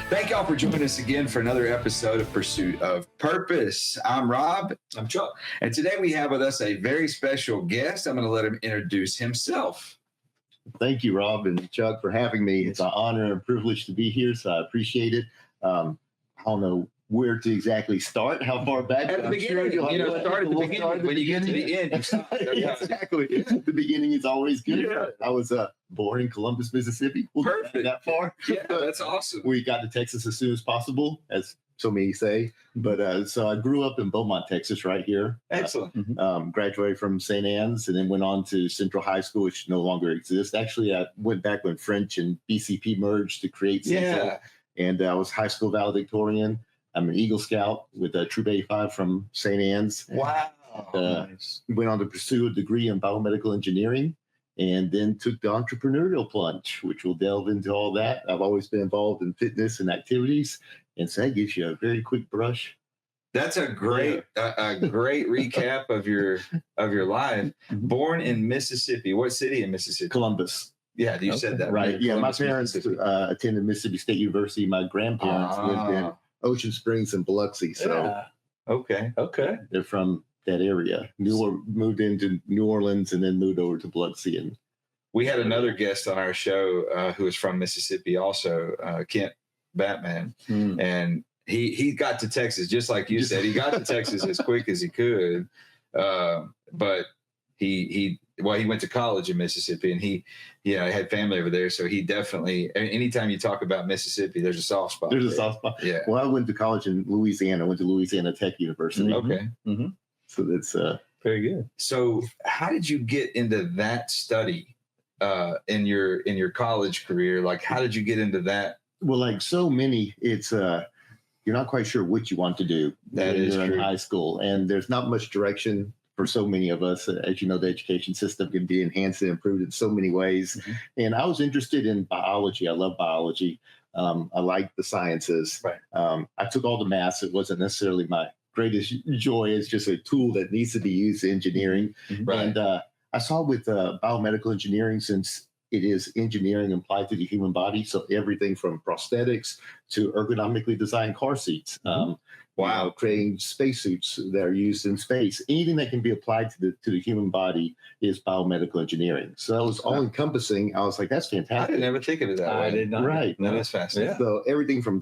Thank y'all for joining us again for another episode of Pursuit of Purpose. I'm Rob. I'm Chuck. And today we have with us a very special guest. I'm going to let him introduce himself. Thank you, Rob and Chuck, for having me. It's an honor and privilege to be here, so I appreciate it. I don't know where to exactly start, how far back. At the beginning, start at the beginning. When you get to the end, you stop. Exactly. The beginning is always good. Yeah. I was born in Columbus, Mississippi. Perfect. That far. Yeah, that's awesome. We got to Texas as soon as possible, as so many say. But so I grew up in Beaumont, Texas, right here. Excellent. Graduated from St. Anne's and then went on to Central High School, which no longer exists. Actually, I went back when French and BCP merged to create Central. Yeah. And I was high school valedictorian. I'm an Eagle Scout with a Troop 85 from St. Anne's. Wow. Nice. Went on to pursue a degree in biomedical engineering and then took the entrepreneurial plunge, which we'll delve into all that. I've always been involved in fitness and activities. And so that gives you a very quick brush. That's a great recap of your life. Born in Mississippi. What city in Mississippi? Columbus. Yeah, you said that. Right. Yeah, Columbus, my parents attended Mississippi State University. My grandparents lived in Ocean Springs and Biloxi. So Okay. they're from that area. Moved into New Orleans and then moved over to Biloxi. And we had another guest on our show who was from Mississippi also, Kent Batman. And he got to Texas, just like you said. He got to Texas as quick as he could. But he went to college in Mississippi and he had family over there. So he definitely, anytime you talk about Mississippi, there's a soft spot. There's a soft spot. Yeah. Well, I went to college in Louisiana. I went to Louisiana Tech University. Okay. So that's Very good. So how did you get into that study in your college career? Like, how did you get into that? well, like so many, it's you're not quite sure what you want to do That when is you're true. in high school, and there's not much direction for so many of us. As you know, the education system can be enhanced and improved in so many ways. And I was interested in biology. I love biology. I like the sciences. Right. I took all the maths. It wasn't necessarily my greatest joy. It's just a tool that needs to be used in engineering. Right. And I saw with biomedical engineering, since it is engineering applied to the human body, so everything from prosthetics to ergonomically designed car seats, Wow. creating spacesuits that are used in space, anything that can be applied to the human body is biomedical engineering. So that was all encompassing. I was like, that's I fantastic. didn't ever think of it that I way. did not. Right. That is fascinating. Yeah. So everything from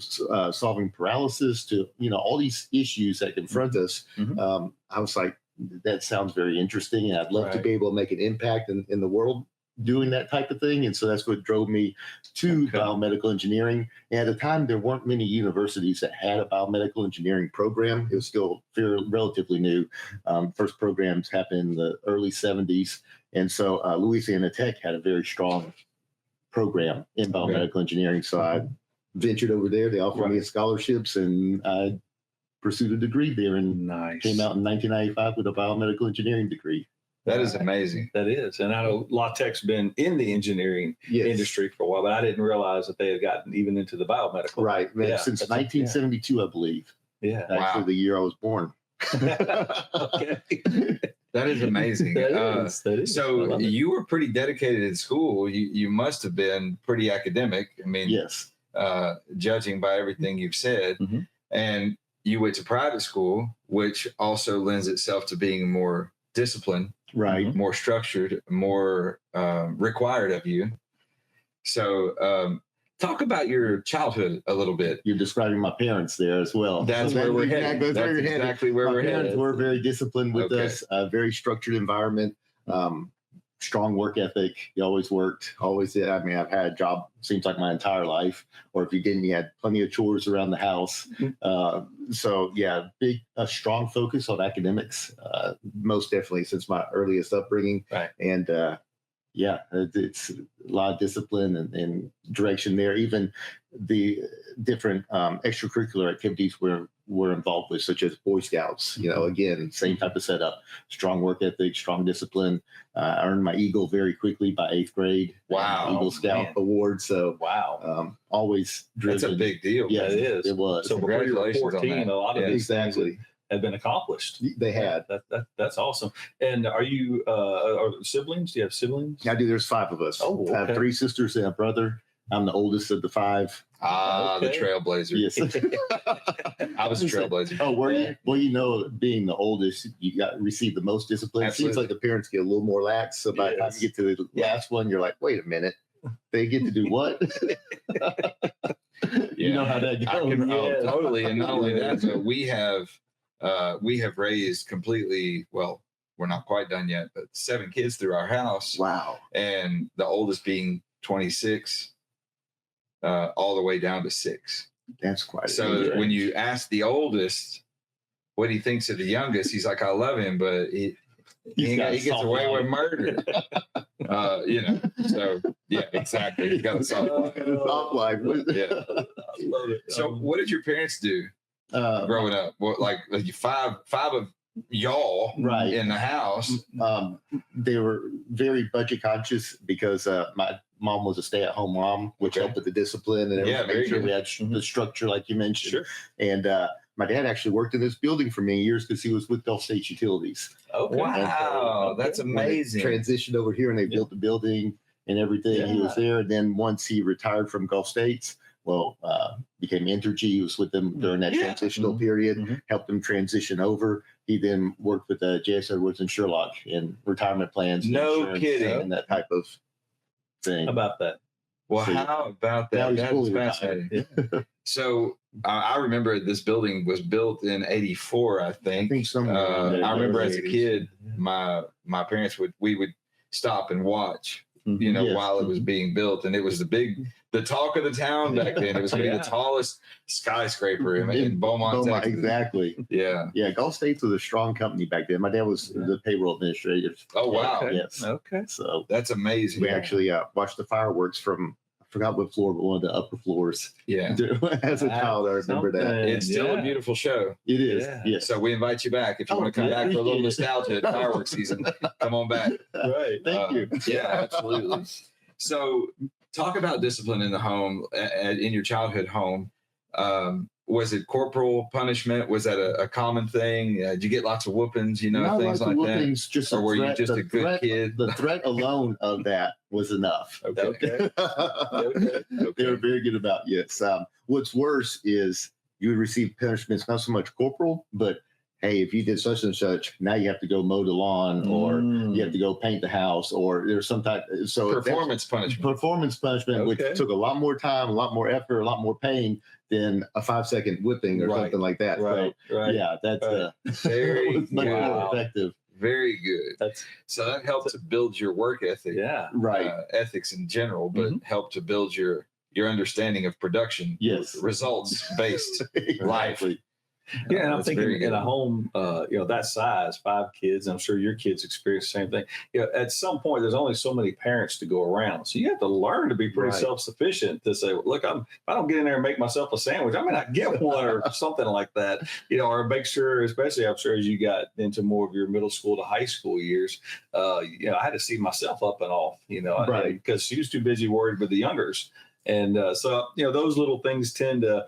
solving paralysis to, all these issues that confront us. I was like, that sounds very interesting. And I'd love to Right. be able to make an impact in the world doing that type of thing. And so that's what drove me to Okay. biomedical engineering. And at the time, there weren't many universities that had a biomedical engineering program. It was still relatively new. First programs happened in the early 70s. And so Louisiana Tech had a very strong program in biomedical engineering. So I ventured over there. They offered me scholarships, and I pursued a degree there and Nice. came out in 1995 with a biomedical engineering degree. That is amazing. That is. And I know La Tech's been in the engineering Yes. industry for a while, but I didn't realize that they had gotten even into the biomedical. Right. Man, Yeah, since that's- 1972, I believe. Yeah. Actually, the year I was born. Okay. That is amazing. That is. I So love it. you were pretty dedicated in school. You must have been pretty academic. I mean, Yes. judging by everything you've said. Mhm. And you went to private school, which also lends itself to being more disciplined, Right. more structured, more required of you. So talk about your childhood a little bit. You're describing my parents there as well. That's So where we're exactly- headed. That's where That's you're headed. exactly where My we're parents headed. were very disciplined with Okay. us, a very structured environment, strong work ethic. You always worked, always did. I mean, I've had a job, seems like my entire life, or if you didn't, you had plenty of chores around the house. So yeah, a strong focus on academics, most definitely since my earliest upbringing. Right. And yeah, it's a lot of discipline and direction there. Even the different extracurricular activities we're involved with, such as Boy Scouts. Again, same type of setup: strong work ethic, strong discipline. I earned my Eagle very quickly by 8th grade. Wow, Eagle Scout man. Award. So Wow. always driven. That's a big deal. Yeah, That is. It was. So before you were Congratulations on 14, that. a lot of Yeah, these things exactly. have been accomplished. They had. That's awesome. And are you are there siblings? Do you have siblings? I do. There's 5 of us. Oh, I have okay. 3 sisters and a brother. I'm the oldest of the 5. The trailblazer. Yes. I was a trailblazer. Oh, were you? Well, being the oldest, you got receive the most discipline. It seems like the parents get a little more lax. So by the time you get to the last one, you're like, wait a minute, they get to do what? You know how that goes. Totally. And not only that, so we have raised completely, well, we're not quite done yet, but 7 kids through our house. Wow. And the oldest being 26, all the way down to 6. That's quite so when you ask the oldest what he thinks of the youngest, he's like, I love him, but he gets away with murder. So yeah, exactly. He's got a soft life. Yeah. So what did your parents do growing up? What, like five of y'all in the house? They were very budget conscious because my mom was a stay-at-home mom, which helped with the discipline and everything. Make sure we had the structure, like you mentioned. Sure. And my dad actually worked in this building for many years because he was with Gulf States Utilities. Okay. Wow, that's amazing. Transitioned over here and they built the building and everything. Yeah. He was there. And then once he retired from Gulf States, became Entergy. He was with them during that transitional period, helped them transition over. He then worked with J.S. Edwards and Sherlock in retirement plans. No kidding. And that type of thing. How about that? Well, how about that? That's fascinating. Yeah. So I remember this building was built in '84, I think. I remember as a kid, my parents we would stop and watch, while it was being built, and it was the talk of the town back then. It was going to be the tallest skyscraper in Beaumont, Texas. Exactly. Yeah. Yeah. Gulf States was a strong company back then. My dad was the payroll administrator. Oh, wow. Okay. Yes. Okay. So that's amazing. We actually watched the fireworks from, I forgot what floor, but one of the upper floors. Yeah. As a child, I remember that. It's still a beautiful show. It is. Yeah. Yes. So we invite you back. If you want to come back for a little nostalgia at fireworks season, come on back. Right. Thank you. Yeah, absolutely. So talk about discipline in the home, in your childhood home. Was it corporal punishment? Was that a common thing? Did you get lots of whoopings, things like whoopings, that? Or were you just a good kid? The threat alone of that was enough. Okay. They were very good about yes. What's worse is you would receive punishments, not so much corporal, but hey, if you did such and such, now you have to go mow the lawn, or you have to go paint the house, or there's some type. So performance punishment, which took a lot more time, a lot more effort, a lot more pain than a 5-second whipping or something like that. Right. Yeah, that's very much more effective. Very good. So that helped to build your work ethic. Yeah. Ethics in general, but helped to build your understanding of production. Yes. Results based life. Yeah, and I'm thinking in a home, that size, 5 kids, I'm sure your kids experience the same thing. At some point, there's only so many parents to go around. So you have to learn to be pretty self-sufficient to say, look, if I don't get in there and make myself a sandwich, I may not get one or something like that, or make sure, especially I'm sure as you got into more of your middle school to high school years, I had to see myself up and off, because she was too busy worried with the youngers. And so, those little things tend to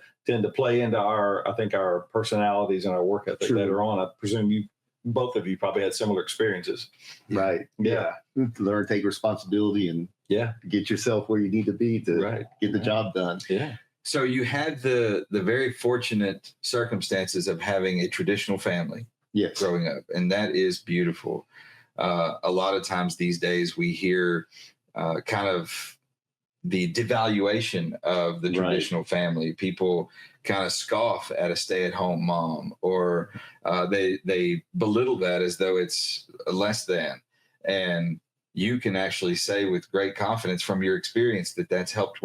play into our personalities and our work ethic later on. I presume both of you probably had similar experiences. Right. Yeah. Learn to take responsibility and get yourself where you need to be to get the job done. Yeah. So you had the very fortunate circumstances of having a traditional family growing up, and that is beautiful. A lot of times these days we hear kind of the devaluation of the traditional family. People kind of scoff at a stay-at-home mom, or they belittle that as though it's less than. And you can actually say with great confidence from your experience that that's helped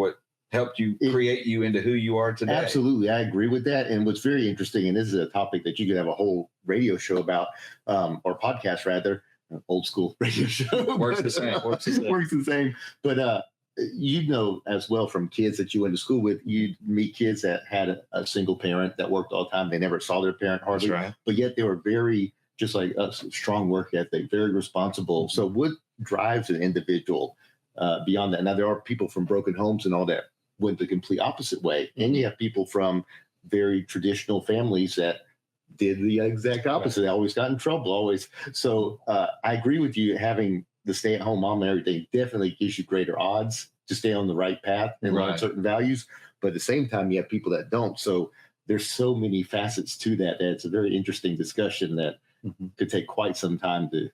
you create you into who you are today. Absolutely. I agree with that. And what's very interesting, and this is a topic that you could have a whole radio show about, or podcast rather, old school radio show. Works the same. Works the same. But as well from kids that you went to school with, you meet kids that had a single parent that worked all the time. They never saw their parent hardly, but yet they were very, just like us, strong work ethic, very responsible. So what drives an individual beyond that? Now, there are people from broken homes and all that went the complete opposite way. And you have people from very traditional families that did the exact opposite. They always got in trouble, always. So I agree with you. Having the stay-at-home mom and everything definitely gives you greater odds to stay on the right path and learn certain values. But at the same time, you have people that don't. So there's so many facets to that it's a very interesting discussion that could take quite some time to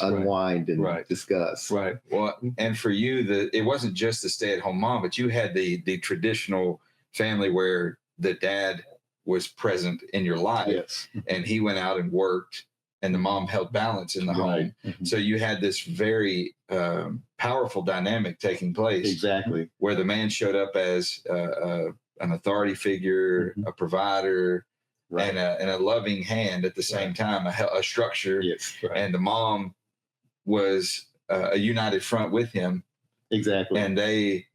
unwind and discuss. Right. Well, and for you, it wasn't just the stay-at-home mom, but you had the traditional family where the dad was present in your life, and he went out and worked, and the mom held balance in the home. So you had this very powerful dynamic taking place. Exactly. Where the man showed up as an authority figure, a provider, and a loving hand at the same time, a structure. And the mom was a united front with him. Exactly. And they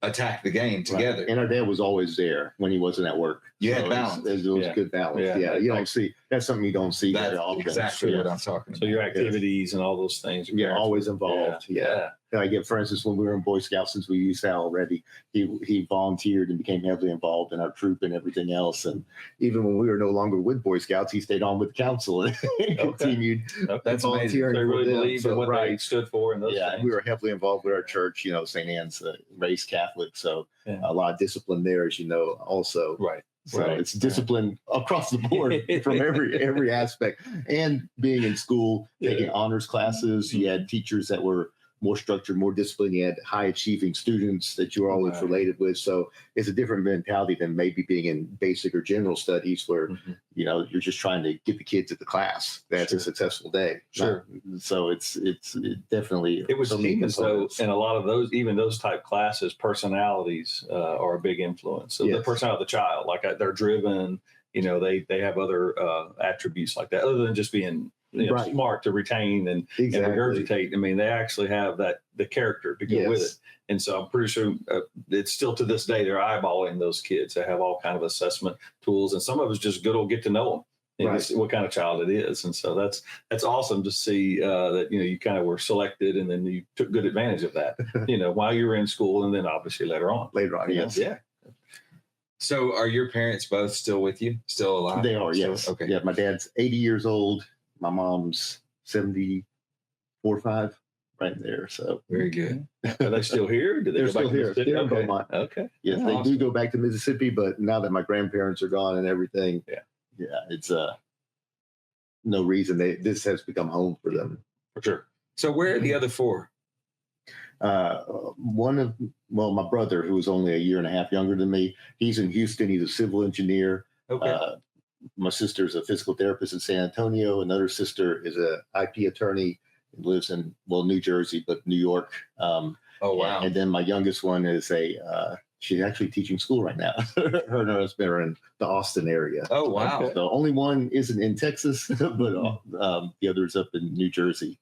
attacked the game together. And our dad was always there when he wasn't at work. You had balance. It was good balance. You don't see, that's something you don't see very often. Exactly what I'm talking about. So your activities and all those things. Always involved. I get, for instance, when we were in Boy Scouts, since we used that already, he volunteered and became heavily involved in our troop and everything else. And even when we were no longer with Boy Scouts, he stayed on with the council and continued volunteering. They really believed in what they stood for and those things. We were heavily involved with our church, St. Anne's raised Catholic. So a lot of discipline there, as you know, also. Right. So it's discipline across the board from every aspect. And being in school, taking honors classes, you had teachers that were more structured, more disciplined. You had high achieving students that you were always related with. So it's a different mentality than maybe being in basic or general studies where, you're just trying to get the kids at the class. That's a successful day. So it's definitely. It was even so in a lot of those, even those type classes, personalities are a big influence. So the personality of the child, like they're driven, they have other attributes like that, other than just being smart to retain and regurgitate. I mean, they actually have the character to go with it. And so I'm pretty sure it's still to this day, they're eyeballing those kids. They have all kind of assessment tools, and some of it's just good old get to know them and see what kind of child it is. And so that's awesome to see that, you kind of were selected and then you took good advantage of that, while you were in school and then obviously later on. Yes. Yeah. So are your parents both still with you? Still alive? They are, yes. Okay. Yeah, my dad's 80 years old. My mom's 74, 5, right there. So very good. Are they still here? They're still here. They're in Beaumont. Okay. Yes, they do go back to Mississippi, but now that my grandparents are gone and everything, it's no reason this has become home for them. For sure. So where are the other four? My brother, who was only a year and a half younger than me, he's in Houston. He's a civil engineer. Okay. My sister's a physical therapist in San Antonio. Another sister is a IP attorney, lives in New Jersey, but New York. Oh wow! And then my youngest one is she's actually teaching school right now. Her and her husband are in the Austin area. Oh wow! The only one isn't in Texas, but the other's up in New Jersey.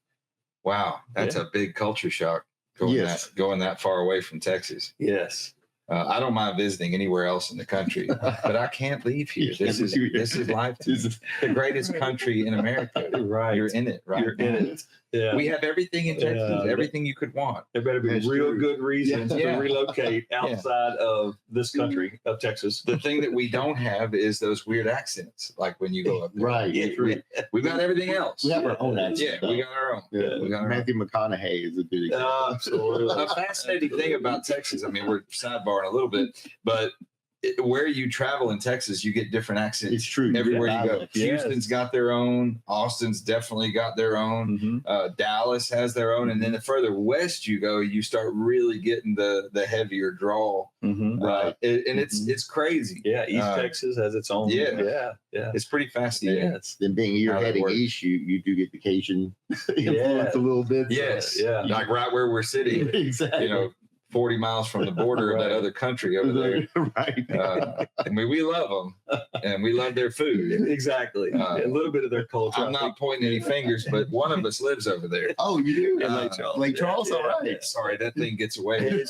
Wow, that's a big culture shock going that far away from Texas. Yes. I don't mind visiting anywhere else in the country, but I can't leave here. This is life. This is the greatest country in America. Right. You're in it, right? You're in it. Yeah. We have everything in Texas, everything you could want. There better be real good reasons to relocate outside of this country, of Texas. The thing that we don't have is those weird accents, like when you go up there. Right. We've got everything else. We have our own accent. Yeah, we got our own. Yeah. Matthew McConaughey is a good example. Absolutely. A fascinating thing about Texas, I mean, we're sidebarring a little bit, but where you travel in Texas, you get different accents. It's true. Everywhere you go. Houston's got their own. Austin's definitely got their own. Dallas has their own. And then the further west you go, you start really getting the heavier drawl. Right. And it's crazy. Yeah. East Texas has its own. Yeah. It's pretty fascinating. Yes. Then being you're heading east, you do get the Cajun influence a little bit. Yes. So, like right where we're sitting. Exactly. 40 miles from the border of that other country over there. Right. I mean, we love them and we love their food. Exactly. A little bit of their culture. I'm not pointing any fingers, but one of us lives over there. Oh, you do? In Lake Charles. Lake Charles, all right. Sorry, that thing gets away.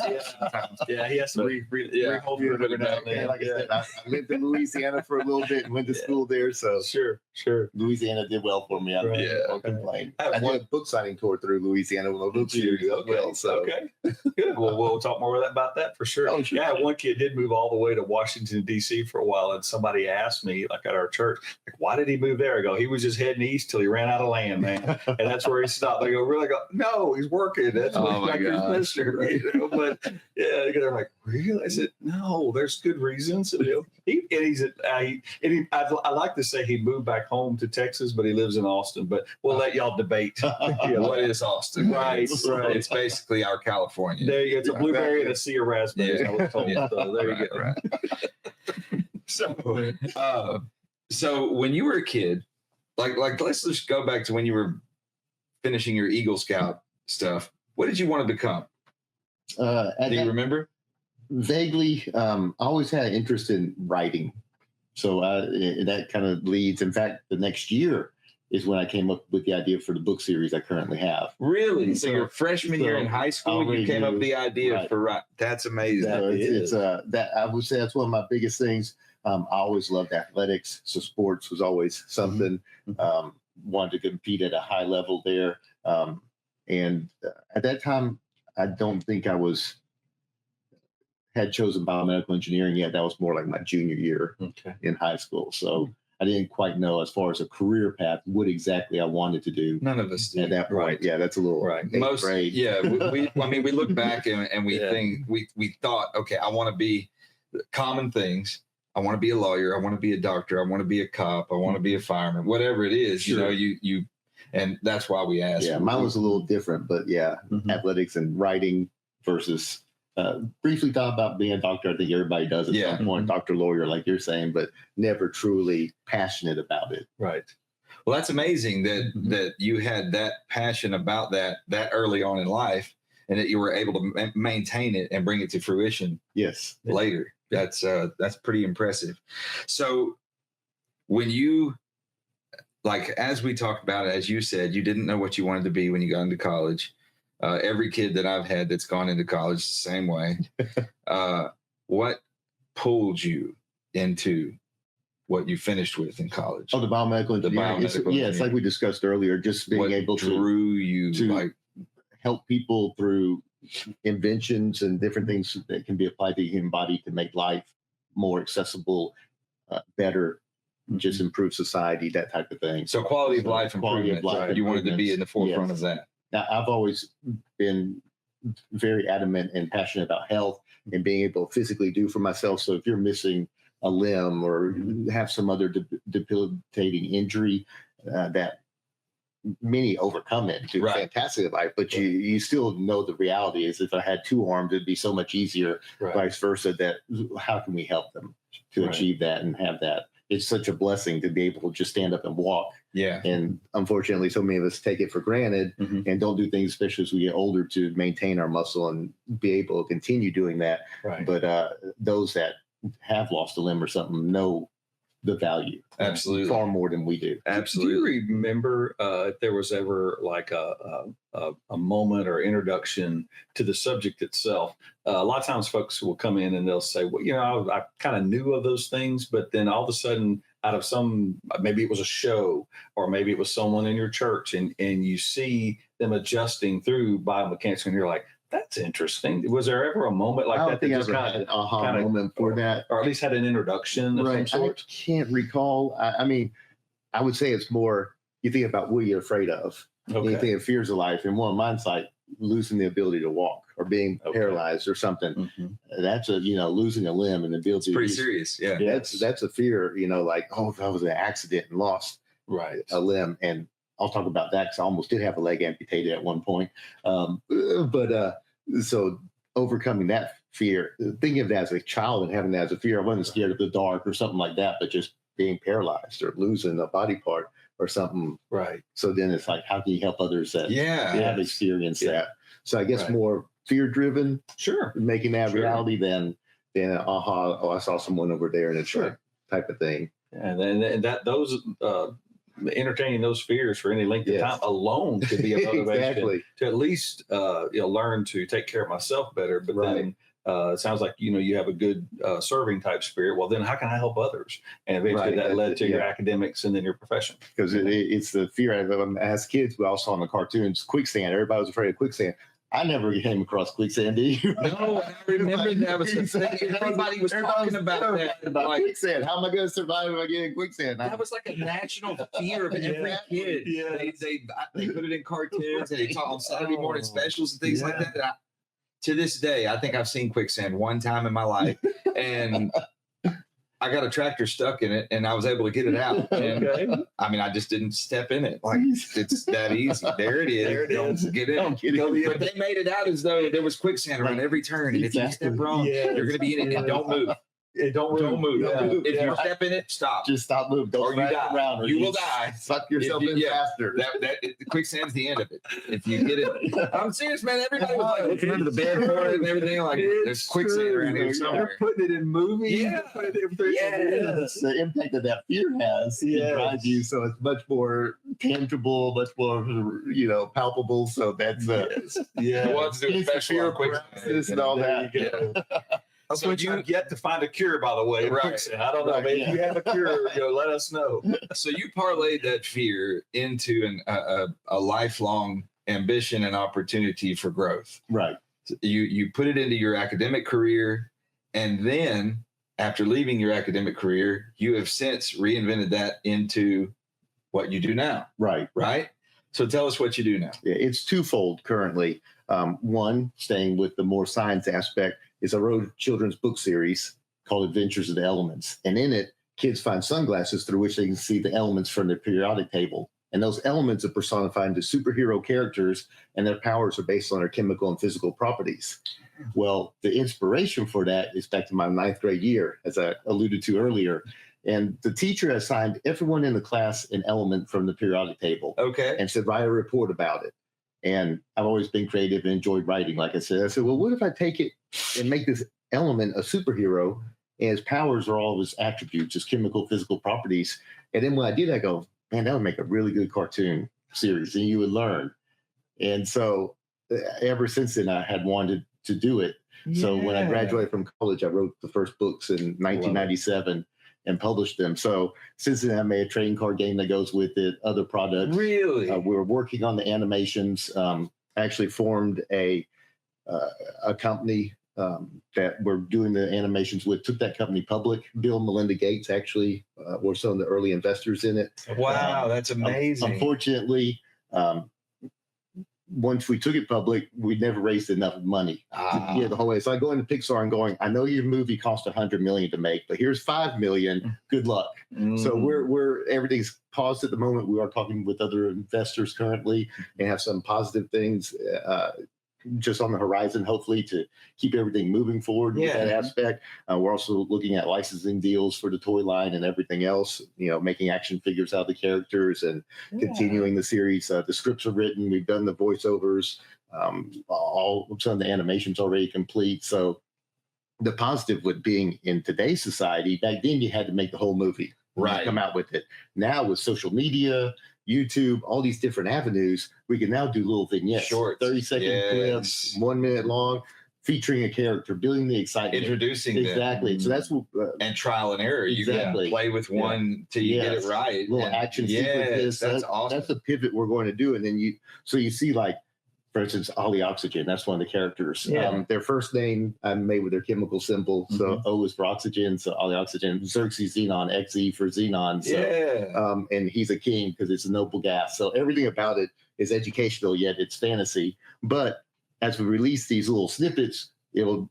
Yeah, he has to rehold it down there. Like I said, I lived in Louisiana for a little bit and went to school there. So Sure. Sure. Louisiana did well for me. I won't complain. I did a book signing tour through Louisiana with my book series as well. So. Okay, good. Well, we'll talk more about that for sure. Oh, sure. Yeah, one kid did move all the way to Washington, D.C. for a while, and somebody asked me, like at our church, like, why did he move there? I go, he was just heading east till he ran out of land, man. And that's where he stopped. They go, really? I go, no, he's working. That's what his minister, But yeah, they're like, really? I said, no, there's good reasons. I like to say he moved back home to Texas, but he lives in Austin. But we'll let y'all debate. What is Austin? Right. It's basically our California. There you go. It's a blueberry and a sea of raspberries. I was told. So there you go. Right. So when you were a kid, like let's just go back to when you were finishing your Eagle Scout stuff. What did you want to become? Do you remember? Vaguely, I always had an interest in writing. So that kind of leads. In fact, the next year is when I came up with the idea for the book series I currently have. Really? So your freshman year in high school, you came up with the idea for right. That's amazing. That I would say that's one of my biggest things. I always loved athletics, so sports was always something. Wanted to compete at a high level there, and at that time, I don't think I had chosen biomedical engineering yet. That was more like my junior year in high school. So I didn't quite know, as far as a career path, what exactly I wanted to do. None of us did. At that point. Right. Yeah, that's a little Most grade. Yeah, we look back and we think we thought, okay, I want to be common things. I want to be a lawyer. I want to be a doctor. I want to be a cop. I want to be a fireman. Whatever it is, you and that's why we asked. Yeah, mine was a little different, but athletics and writing versus. Briefly thought about being a doctor. I think everybody does at some point, doctor, lawyer, like you're saying, but never truly passionate about it. Right. Well, that's amazing that you had that passion about that early on in life, and that you were able to maintain it and bring it to fruition. Yes. Later. That's pretty impressive. So when you, like, as we talked about it, as you said, you didn't know what you wanted to be when you got into college. Every kid that I've had that's gone into college the same way. What pulled you into what you finished with in college? Oh, the biomedical engineering. It's like we discussed earlier, just being able to drew you to like help people through inventions and different things that can be applied to the human body to make life more accessible, better, just improve society, that type of thing. So quality of life improvement. Right? You wanted to be in the forefront of that. Now, I've always been very adamant and passionate about health and being able to physically do for myself. So if you're missing a limb or have some other debilitating injury, that many overcome it, do fantastic at life, but you still know the reality is if I had two arms, it'd be so much easier, vice versa, that how can we help them to achieve that and have that? It's such a blessing to be able to just stand up and walk. Yeah. And unfortunately, so many of us take it for granted and don't do things, especially as we get older, to maintain our muscle and be able to continue doing that. Right. But those that have lost a limb or something know the value. Absolutely. Far more than we do. Absolutely. Do you remember if there was ever like a moment or introduction to the subject itself? A lot of times folks will come in and they'll say, well, I kind of knew of those things, but then all of a sudden out of maybe it was a show or maybe it was someone in your church and you see them adjusting through biomechanics and you're like, that's interesting. Was there ever a moment like that? I ever had an aha moment for that. Or at least had an introduction of some sort? I can't recall. I mean, I would say it's more, you think about what you're afraid of. You think of fears of life. And one of mine's like losing the ability to walk or being paralyzed or something. That's losing a limb and the ability. It's pretty serious. Yeah. That's a fear, like, if I was in an accident and lost a limb. And I'll talk about that because I almost did have a leg amputated at one point. So overcoming that fear, thinking of that as a child and having that as a fear, I wasn't scared of the dark or something like that, but just being paralyzed or losing a body part or something. Right. So then it's like, how can you help others that have experienced that? So I guess more fear-driven, making that reality than I saw someone over there and it's type of thing. And then those entertaining those fears for any length of time alone could be a motivation to at least learn to take care of myself better. But then It sounds like, you have a good serving type spirit. Well, then how can I help others? And eventually that led to your academics and then your profession. Because it's the fear of them. As kids, we all saw in the cartoons, quicksand. Everybody was afraid of quicksand. I never came across quicksand, did you? No, I remember that was the thing. Everybody was talking about that. About quicksand. How am I going to survive if I get in quicksand? That was like a national fear of every kid. Yeah. They put it in cartoons and they talk on Saturday morning specials and things like that. To this day, I think I've seen quicksand one time in my life, and I got a tractor stuck in it, and I was able to get it out. And I mean, I just didn't step in it. Like, it's that easy. There it is. Don't get in. But they made it out as though there was quicksand around every turn, and if you step wrong, you're going to be in it. And don't move. Don't move. If you step in it, stop. Just stop moving. Don't you die. Around, or you will die. Suck yourself in faster. The quicksand's the end of it. If you get it, I'm serious, man. Everybody was like looking under the bed for it and everything. Like, there's quicksand around here somewhere. They're putting it in movies. Yeah. The impact that fear has drives you, so it's much more tangible, much more palpable. So that's We'll have to do a special on quicksand and all that. So you yet to find a cure, by the way. Right. I don't know, man. If you have a cure, let us know. So you parlayed that fear into a lifelong ambition and opportunity for growth. Right. So you put it into your academic career, and then after leaving your academic career, you have since reinvented that into what you do now. Right. Right. So tell us what you do now. Yeah, it's twofold currently. One, staying with the more science aspect, is I wrote a children's book series called Adventures of the Elements. And in it, kids find sunglasses through which they can see the elements from their periodic table. And those elements are personified into superhero characters, and their powers are based on their chemical and physical properties. Well, the inspiration for that is back to my 9th grade year, as I alluded to earlier. And the teacher assigned everyone in the class an element from the periodic table. Okay. And said, write a report about it. And I've always been creative and enjoyed writing, like I said. I said, well, what if I take it and make this element a superhero, and his powers are all of his attributes, his chemical, physical properties. And then when I did, I go, man, that would make a really good cartoon series, and you would learn. And so ever since then, I had wanted to do it. Yeah. So when I graduated from college, I wrote the first books in 1997 and published them. So since then, I made a trading card game that goes with it, other products. Really? We were working on the animations. Actually formed a company that we're doing the animations with, took that company public. Bill and Melinda Gates actually were some of the early investors in it. Wow, that's amazing. Unfortunately, once we took it public, we never raised enough money to get the whole way. So I go into Pixar and going, I know your movie cost $100 million to make, but here's $5 million. Good luck. So we're everything's paused at the moment. We are talking with other investors currently and have some positive things just on the horizon, hopefully, to keep everything moving forward with that aspect. We're also looking at licensing deals for the toy line and everything else, making action figures out of the characters and continuing the series. The scripts are written. We've done the voiceovers. Some of the animations already complete. So the positive with being in today's society, back then you had to make the whole movie. Right. Come out with it. Now with social media, YouTube, all these different avenues, we can now do little vignettes, short 30-second clips, 1 minute long, featuring a character, building the excitement, introducing them. Exactly. So that's what and trial and error. You can play with one till you get it right. Little action sequences. That's awesome. That's the pivot we're going to do. And then you see, like, for instance, Ollie Oxygen. That's one of the characters. Yeah. Their first name I made with their chemical symbol. So O is for oxygen. So Ollie Oxygen. Xerxes Xenon, XE for Xenon. So, and he's a king because it's a noble gas. So everything about it is educational, yet it's fantasy. But as we release these little snippets, it'll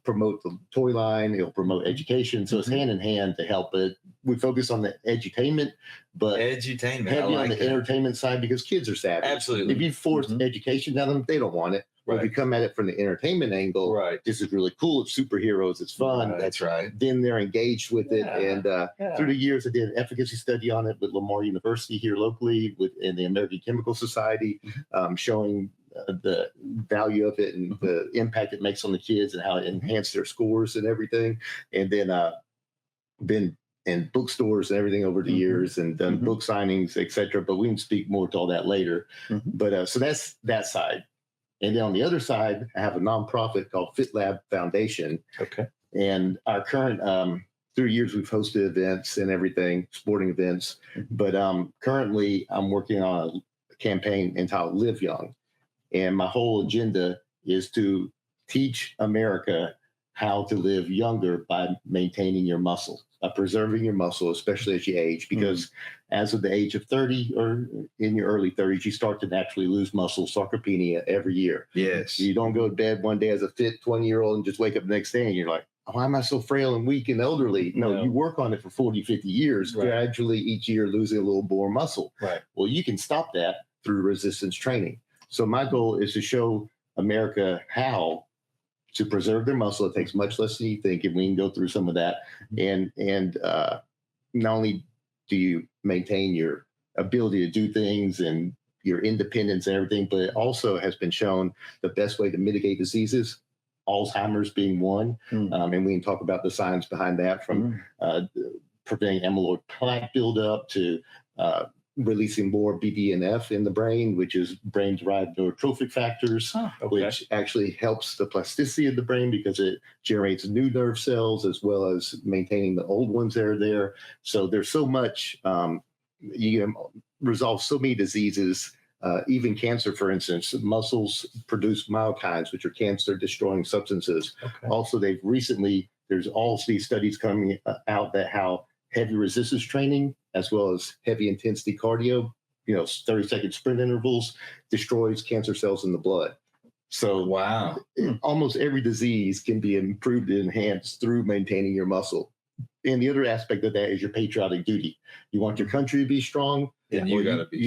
promote the toy line. It'll promote education. So it's hand in hand to help it. We focus on the edutainment, but heavy on the entertainment side because kids are savvy. Absolutely. If you force education down them, they don't want it. Right. If you come at it from the entertainment angle, this is really cool. It's superheroes. It's fun. That's right. Then they're engaged with it. And through the years, I did an efficacy study on it with Lamar University here locally in the American Chemical Society, showing the value of it and the impact it makes on the kids and how it enhanced their scores and everything. And then been in bookstores and everything over the years and done book signings, etc. But we can speak more to all that later. But so that's that side. And then on the other side, I have a nonprofit called Fit Lab Foundation. Okay. And our current 3 years we've hosted events and everything, sporting events. But currently I'm working on a campaign entitled Live Young. And my whole agenda is to teach America how to live younger by maintaining your muscle, preserving your muscle, especially as you age, because as of the age of 30 or in your early 30s, you start to naturally lose muscle, sarcopenia every year. Yes. You don't go to bed one day as a fit 20-year-old and just wake up the next day and you're like, why am I so frail and weak and elderly? No, you work on it for 40, 50 years, gradually each year losing a little more muscle. Right. Well, you can stop that through resistance training. So my goal is to show America how to preserve their muscle. It takes much less than you think, and we can go through some of that. And not only do you maintain your ability to do things and your independence and everything, but it also has been shown the best way to mitigate diseases, Alzheimer's being one. And we can talk about the science behind that, from preventing amyloid plaque buildup to releasing more BDNF in the brain, which is brain-derived neurotrophic factors, which actually helps the plasticity of the brain because it generates new nerve cells as well as maintaining the old ones that are there. So there's so much, you can resolve so many diseases, even cancer, for instance. Muscles produce myokines, which are cancer-destroying substances. Also, there's all these studies coming out that how heavy resistance training as well as heavy intensity cardio, 30-second sprint intervals, destroys cancer cells in the blood. So almost every disease can be improved and enhanced through maintaining your muscle. And the other aspect of that is your patriotic duty. You want your country to be strong, and you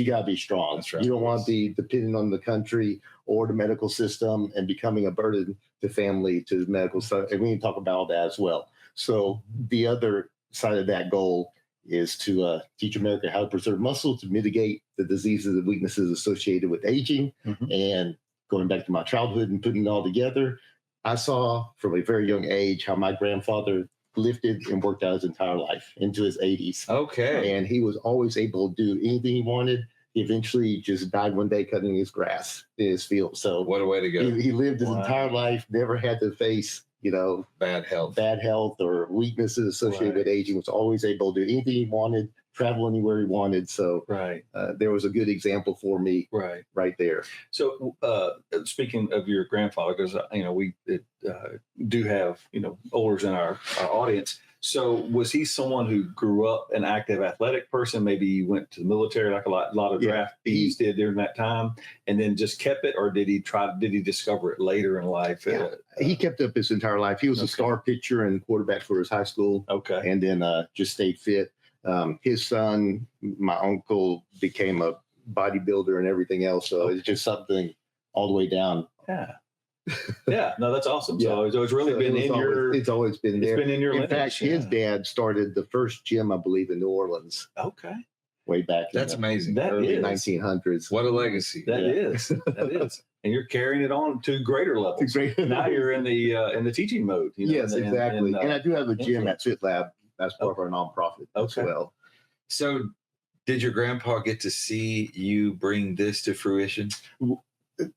got to be strong. That's right. You don't want to be dependent on the country or the medical system and becoming a burden to family, to the medical stuff. And we can talk about all that as well. So the other side of that goal is to teach America how to preserve muscle, to mitigate the diseases and weaknesses associated with aging. And going back to my childhood and putting it all together, I saw from a very young age how my grandfather lifted and worked out his entire life into his 80s. And he was always able to do anything he wanted. He eventually just died one day cutting his grass in his field. So what a way to go. He lived his entire life, never had to face bad health or weaknesses associated with aging. Was always able to do anything he wanted, travel anywhere he wanted. So there was a good example for me right there. So speaking of your grandfather, because we do have olders in our audience. So was he someone who grew up an active athletic person? Maybe he went to the military like a lot of draftees did during that time, and then just kept it, or did he discover it later in life? He kept up his entire life. He was a star pitcher and quarterback for his high school. And then just stayed fit. His son, my uncle, became a bodybuilder and everything else. So it's just something all the way down. No, that's awesome. So it's really been in your. It's always been there. It's been in your lineage. In fact, his dad started the first gym, I believe, in New Orleans. Way back. That's amazing. That early is 1900s. What a legacy. That is. And you're carrying it on to greater levels. Now you're in the teaching mode. Yes, exactly. And I do have a gym at Fit Lab. That's part of our nonprofit as well. So, did your grandpa get to see you bring this to fruition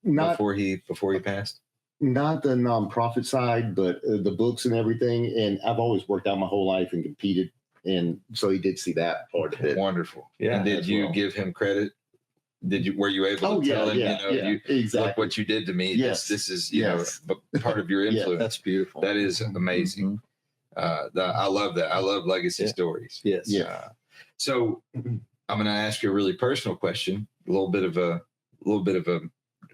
before he passed? Not the nonprofit side, but the books and everything. And I've always worked out my whole life and competed. And so he did see that part of it. Wonderful. And did you give him credit? Were you able to tell him, exactly. Look what you did to me. Yes. This is, part of your influence. That's beautiful. That is amazing. I love that. I love legacy stories. Yes. So I'm going to ask you a really personal question, a little bit of a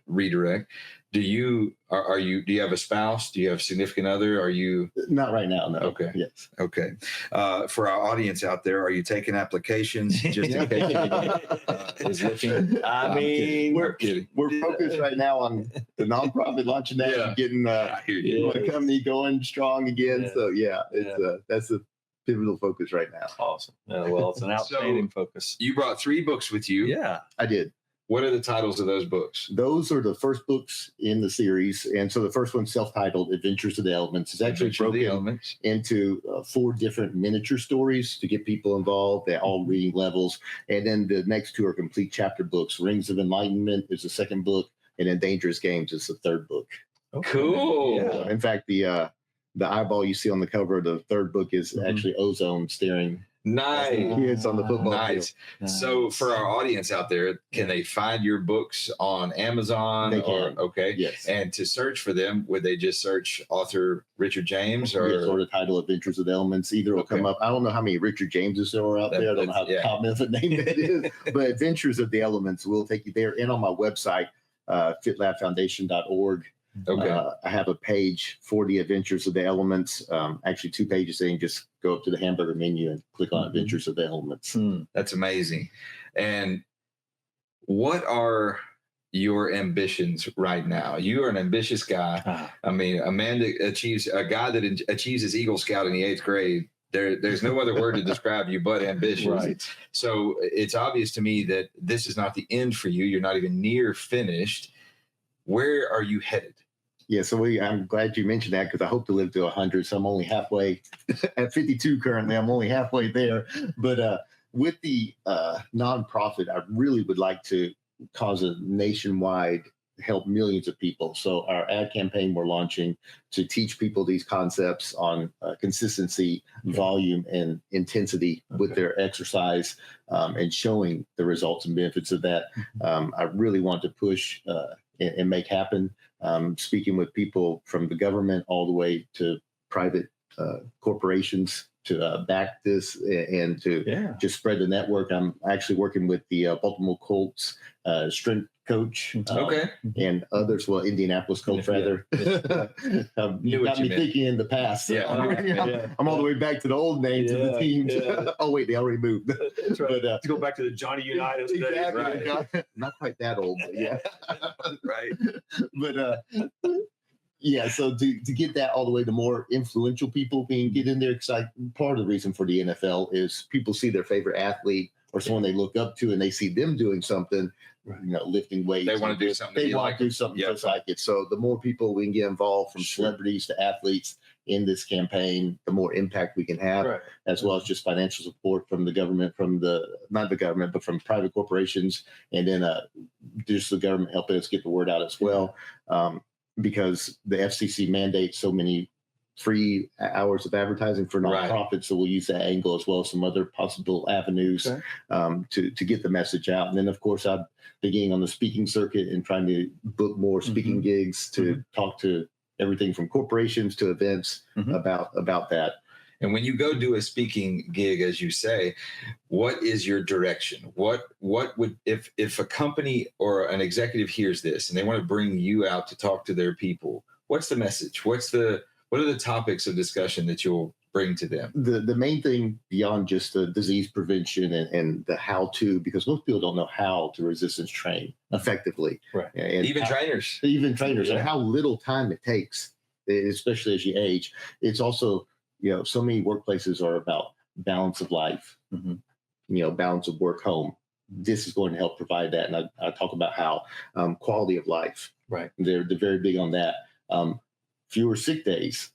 redirect. Do you have a spouse? Do you have a significant other? Are you not right now? No. Okay. Yes. Okay. For our audience out there, are you taking applications just in case is looking? We're focused right now on the nonprofit launching that and getting the company going strong again. So that's a pivotal focus right now. Awesome. Well, it's an outstanding focus. You brought 3 books with you. Yeah, I did. What are the titles of those books? Those are the first books in the series. And so the first one's self-titled Adventures of the Elements. It's actually broken into 4 different miniature stories to get people involved at all reading levels. And then the next 2 are complete chapter books. Rings of Enlightenment is the second book. and then Dangerous Games is the third book. Okay. Cool. Yeah. In fact, the eyeball you see on the cover of the third book is actually ozone staring. Nice. Kids on the football field. Nice. So for our audience out there, can they find your books on Amazon? They can. Okay. Yes. And to search for them, would they just search author Richard James or the title Adventures of the Elements? Either will come up. I don't know how many Richard Jameses there are out there. I don't know how common of a name that is. But Adventures of the Elements will take you there. And on my website, fitlabfoundation.org. Okay. I have a page for the Adventures of the Elements. Actually, 2 pages in. Just go up to the hamburger menu and click on Adventures of the Elements. That's amazing. And what are your ambitions right now? You are an ambitious guy. I mean, a man that achieves his Eagle Scout in the 8th grade. There's no other word to describe you but ambitious. Right. So it's obvious to me that this is not the end for you. You're not even near finished. Where are you headed? Yeah, so I'm glad you mentioned that because I hope to live to 100. So I'm only halfway at 52 currently. I'm only halfway there. But with the nonprofit, I really would like to cause a nationwide help millions of people. So our ad campaign we're launching to teach people these concepts on consistency, volume, and intensity with their exercise, and showing the results and benefits of that. I really want to push and make happen. Speaking with people from the government all the way to private corporations to back this and to just spread the network. I'm actually working with the Baltimore Colts strength coach and others. Well, Indianapolis Colts rather. You got me thinking in the past. I'm all the way back to the old names of the teams. Oh wait, they already moved. That's right. But, to go back to the Johnny Unitas days. Right. Not quite that old, but yeah. Right. But so to get that all the way to more influential people being get in there, because part of the reason for the NFL is people see their favorite athlete or someone they look up to and they see them doing something, lifting weights. They want to do something. They want to do something just like it. So the more people we can get involved, from celebrities to athletes in this campaign, the more impact we can have, as well as just financial support from the government, not the government, but from private corporations, and then just the government helping us get the word out as well. Because the FCC mandates so many free hours of advertising for nonprofits. So we'll use that angle as well as some other possible avenues to get the message out. And then, of course, I'm beginning on the speaking circuit and trying to book more speaking gigs to talk to everything from corporations to events about that. And when you go do a speaking gig, as you say, what is your direction? What would, if a company or an executive hears this and they want to bring you out to talk to their people, what's the message? What are the topics of discussion that you'll bring to them? The main thing beyond just the disease prevention and the how-to, because most people don't know how to resistance train effectively. Right. And even trainers, and how little time it takes, especially as you age. It's also, so many workplaces are about balance of life, balance of work, home. This is going to help provide that. And I talk about how quality of life, they're very big on that. Fewer sick days,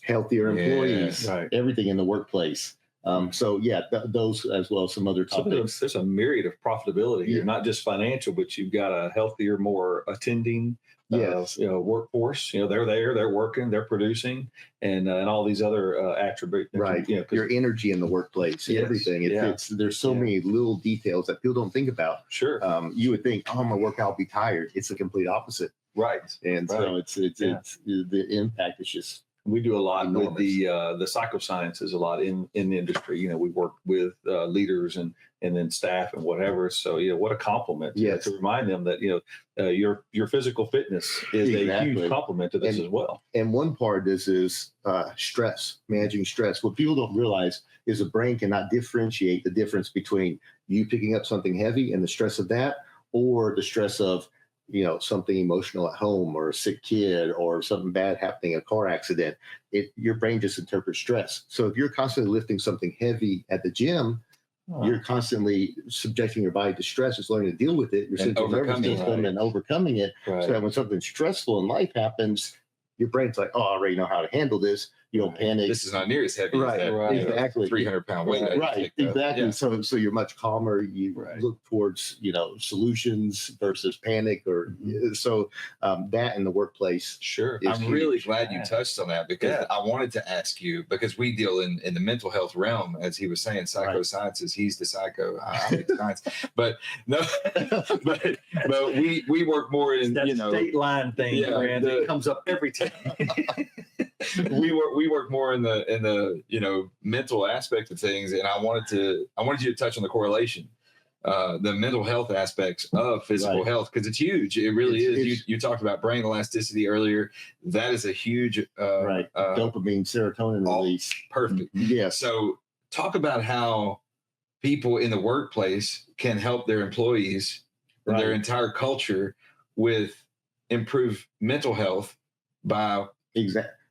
healthier employees, everything in the workplace. Those as well as some other topics. There's a myriad of profitability here, not just financial, but you've got a healthier, more attending workforce. They're there, they're working, they're producing, and all these other attributes. Right. Your energy in the workplace, everything. There's so many little details that people don't think about. Sure. You would think, I'm gonna work out, I'll be tired. It's the complete opposite. Right. And so it's the impact is just. We do a lot with the psychosciences a lot in the industry. We work with leaders and then staff and whatever. So what a compliment to remind them that your physical fitness is a huge compliment to this as well. And one part is stress, managing stress. What people don't realize is the brain cannot differentiate the difference between you picking up something heavy and the stress of that, or the stress of something emotional at home, or a sick kid, or something bad happening, a car accident. Your brain just interprets stress. So if you're constantly lifting something heavy at the gym, you're constantly subjecting your body to stress. It's learning to deal with it. Your central nervous system and overcoming it. So that when something stressful in life happens, your brain's like, I already know how to handle this. you don't panic. This is not near as heavy Right, as that, right, exactly. 300-pound weight. Right, exactly. Yeah. So you're much calmer. You look towards, solutions versus panic, or so that in the workplace. Sure. I'm really glad you touched on that, because I wanted to ask you, because we deal in the mental health realm, as he was saying, psychosciences. He's the psycho, I'm the science, but no, but we work more in that state line thing, Brand, it comes up every time. we work more in the mental aspect of things, and I wanted you to touch on the correlation, the mental health aspects of physical health, because it's huge. It really is. You talked about brain elasticity earlier. That is a huge dopamine, serotonin release. Perfect. Yeah. So talk about how people in the workplace can help their employees and their entire culture with improved mental health by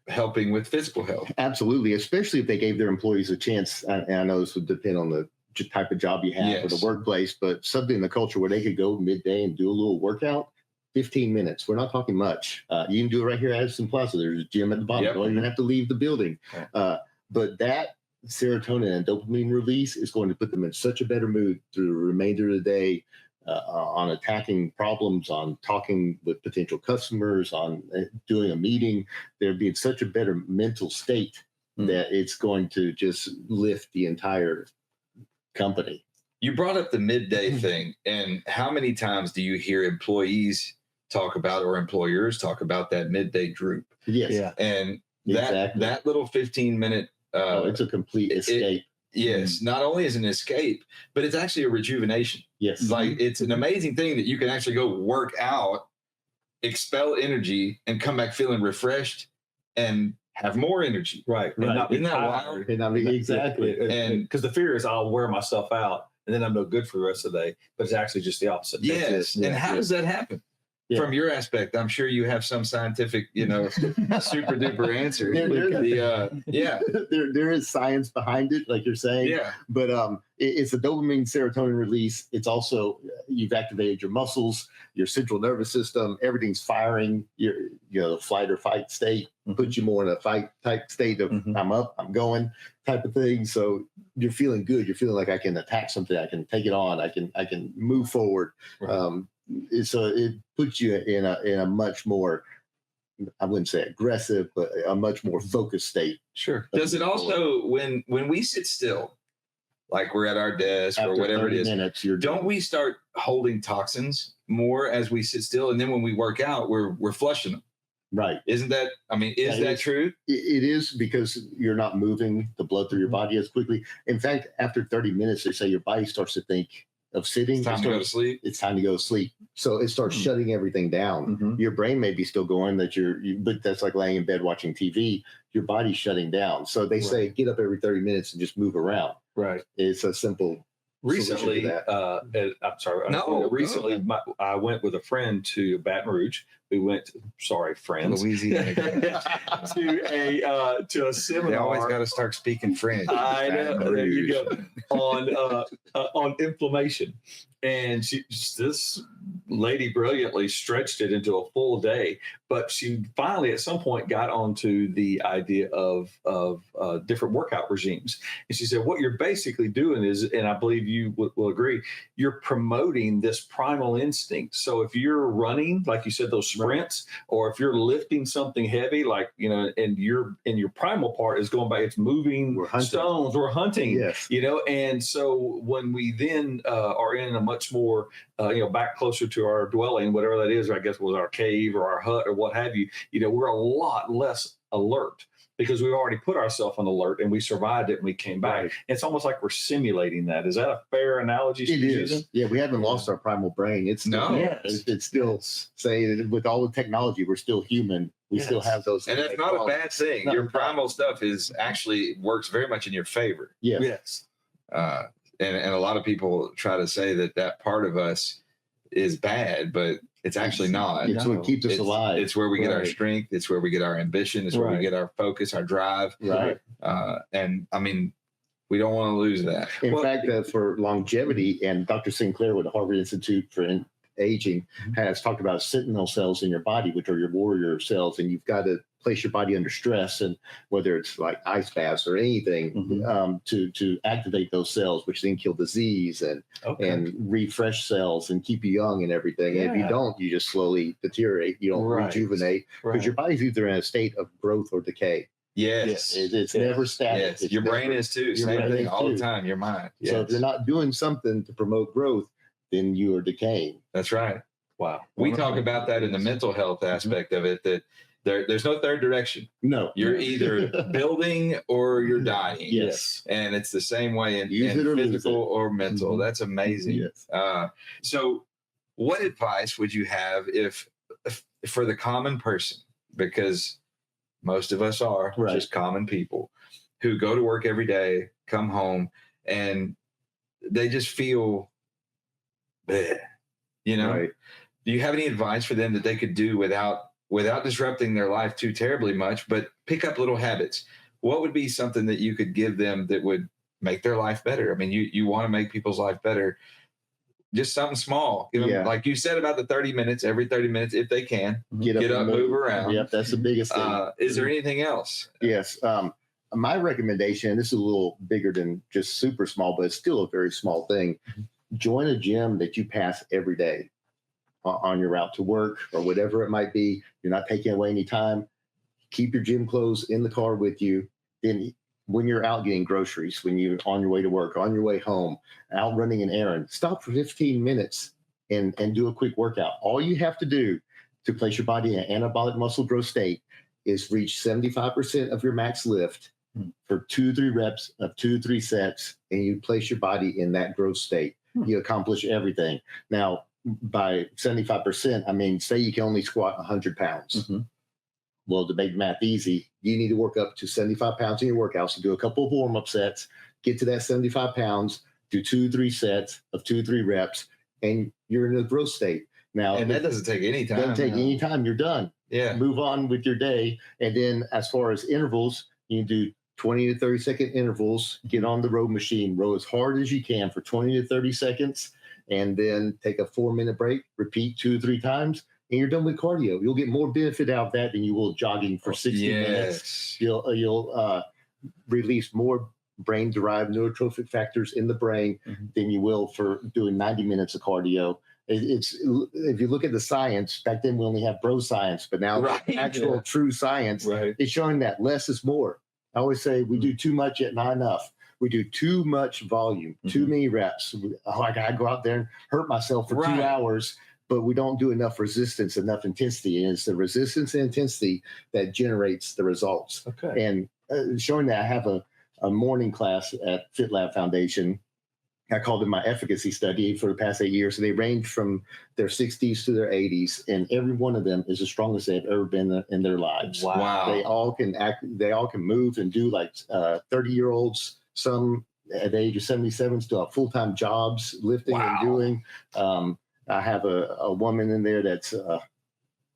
helping with physical health. Absolutely, especially if they gave their employees a chance. And I know this would depend on the type of job you have or the workplace, but something in the culture where they could go midday and do a little workout, 15 minutes. We're not talking much. You can do it right here at Addison Plaza. There's a gym at the bottom. You don't even have to leave the building. But that serotonin and dopamine release is going to put them in such a better mood through the remainder of the day, on attacking problems, on talking with potential customers, on doing a meeting. They'll be in such a better mental state that it's going to just lift the entire company. You brought up the midday thing, and how many times do you hear employees talk about, or employers talk about, that midday droop? Yes. Yeah. And that little 15-minute it's a complete escape. Yes, not only is it an escape, but it's actually a rejuvenation. Yes. Like, it's an amazing thing that you can actually go work out, expel energy, and come back feeling refreshed and have more energy. Right. And not be tired. Exactly. And because the fear is I'll wear myself out and then I'm no good for the rest of the day, but it's actually just the opposite. Yes. And how does that happen? Yeah. From your aspect, I'm sure you have some scientific, super duper answer. There is science behind it, like you're saying. Yeah. But it's a dopamine serotonin release. It's also, you've activated your muscles, your central nervous system. Everything's firing. Your flight or fight state puts you more in a fight type state of I'm up, I'm going type of thing. So you're feeling good. You're feeling like I can attack something. I can take it on. I can move forward. Right. So it puts you in a much more, I wouldn't say aggressive, but a much more focused state. Sure. Does it also, when we sit still, like we're at our desk or whatever it is, don't we start holding toxins more as we sit still? And then when we work out, we're flushing them. Right. Isn't that, is that true? It is, because you're not moving the blood through your body as quickly. In fact, after 30 minutes, they say your body starts to think of sitting. It's time to go to sleep. It's time to go to sleep. So it starts shutting everything down. Your brain may be still going, but that's like laying in bed watching TV. Your body's shutting down. So they say get up every 30 minutes and just move around. Right. It's a simple. Recently, I'm sorry. No, recently I went with a friend to Baton Rouge. We went, friends, Louisiana, to a seminar. They always got to start speaking French. I know. There you go. On inflammation, and this lady brilliantly stretched it into a full day. But she finally, at some point, got onto the idea of different workout regimes. And she said, what you're basically doing is, and I believe you will agree, you're promoting this primal instinct. So if you're running, like you said, those sprints, or if you're lifting something heavy, like, and your primal part is going by, it's moving stones, we're hunting, yes. And so when we then are in a much more, back closer to our dwelling, whatever that is, I guess was our cave or our hut or what have you, we're a lot less alert because we've already put ourselves on alert and we survived it and we came back. Right. It's almost like we're simulating that. Is that a fair analogy? It is. Yeah, we haven't lost our primal brain. It's still, it's still saying with all the technology, we're still human. We still have those. And that's not a bad thing. Your primal stuff is actually works very much in your favor. Yes. And a lot of people try to say that part of us is bad, but it's actually not. It's what keeps us alive. It's where we get our strength. It's where we get our ambition. It's where we get our focus, our drive. Right. And we don't want to lose that. In fact, for longevity, and Dr. Sinclair with the Harvard Institute for aging has talked about sentinel cells in your body, which are your warrior cells, and you've got to place your body under stress, and whether it's like ice baths or anything to activate those cells, which then kill disease and refresh cells and keep you young and everything. And if you don't, you just slowly deteriorate. You don't rejuvenate because your body's either in a state of growth or decay. Yes. It's never static. Yes. Your brain is too. Same thing all the time. Your mind. Yes. So if you're not doing something to promote growth, then you are decaying. That's right. Wow. We talk about that in the mental health aspect of it, that there's no third direction. No. You're either building or you're dying. Yes. And it's the same way in or physical or mental. That's amazing. Yes. So what advice would you have if for the common person, because most of us are just common people who go to work every day, come home, and they just feel bad, you know? Right. Do you have any advice for them that they could do without disrupting their life too terribly much, but pick up little habits? What would be something that you could give them that would make their life better? I mean, you want to make people's life better. Just something small. Give them, like you said about the 30 minutes, every 30 minutes, if they can, get up, move around. Yep, that's the biggest thing. Is there anything else? Yes. My recommendation, this is a little bigger than just super small, but it's still a very small thing. Join a gym that you pass every day on your route to work or whatever it might be. You're not taking away any time. Keep your gym clothes in the car with you. Then when you're out getting groceries, when you're on your way to work, on your way home, out running an errand, stop for 15 minutes and do a quick workout. All you have to do to place your body in an anabolic muscle growth state is reach 75% of your max lift for 2-3 reps of 2-3 sets, and you place your body in that growth state. You accomplish everything. Now, by 75%, I mean, say you can only squat 100 pounds. Well, to make math easy, you need to work up to 75 pounds in your workouts and do a couple of warm-up sets, get to that 75 pounds, do 2-3 sets of 2-3 reps, and you're in a growth state. Now, and that doesn't take any time. Doesn't take any time. You're done. Yeah. Move on with your day. And then as far as intervals, you can do 20 to 30 second intervals, get on the row machine, row as hard as you can for 20 to 30 seconds, and then take a 4-minute break, repeat 2 or 3 times, and you're done with cardio. You'll get more benefit out of that than you will jogging for 60 minutes. You'll release more brain-derived neurotrophic factors in the brain than you will for doing 90 minutes of cardio. It's if you look at the science, back then we only have bro science, but now actual true science is showing that less is more. I always say we do too much yet not enough. We do too much volume, too many reps. Like I go out there and hurt myself for 2 hours, but we don't do enough resistance, enough intensity. And it's the resistance and intensity that generates the results. And showing that, I have a morning class at FitLab Foundation. I called it my efficacy study for the past 8 years. So they range from their 60s to their 80s, and every one of them is the strongest they've ever been in their lives. Wow. They all can act, they all can move and do like 30-year-olds. Some at the age of 77 still have full-time jobs lifting and doing. I have a woman in there that's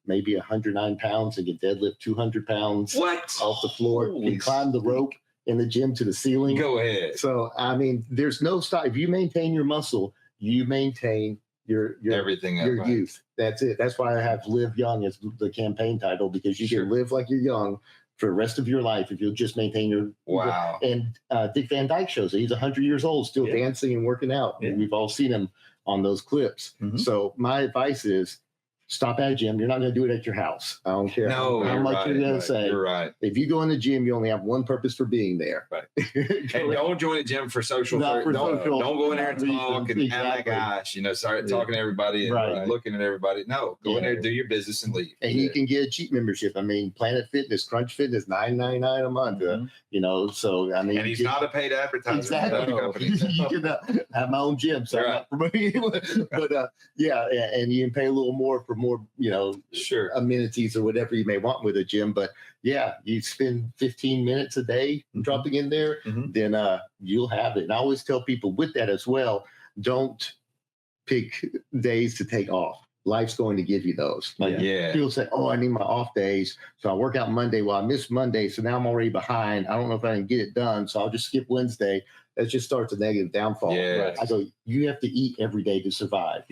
maybe 109 pounds and can deadlift 200 pounds off the floor, can climb the rope in the gym to the ceiling. Go ahead. So, I mean, there's no stop. If you maintain your muscle, you maintain your everything, your youth. That's it. That's why I have Live Young as the campaign title, because you can live like you're young for the rest of your life if you'll just maintain your And Dick Van Dyke shows it. He's 100 years old, still dancing and working out. And we've all seen him on those clips. So my advice is, stop at a gym. You're not going to do it at your house. I don't care how much you're going to say. You're right. If you go in the gym, you only have one purpose for being there. And don't join a gym for social. Don't go in there and talk and have gosh, start talking to everybody and looking at everybody. No, go in there, do your business, and leave. And you can get a cheap membership. I mean, Planet Fitness, Crunch Fitness, $9.99 a month. So I mean, and he's not a paid advertiser. Exactly. You can have my own gym, so I'm not promoting it. But and you can pay a little more for more, amenities or whatever you may want with a gym. But you spend 15 minutes a day dropping in there, then you'll have it. And I always tell people with that as well, don't pick days to take off. Life's going to give you those. People say, oh, I need my off days. So I work out Monday. Well, I missed Monday. So now I'm already behind. I don't know if I can get it done. So I'll just skip Wednesday. That just starts a negative downfall. I go, you have to eat every day to survive.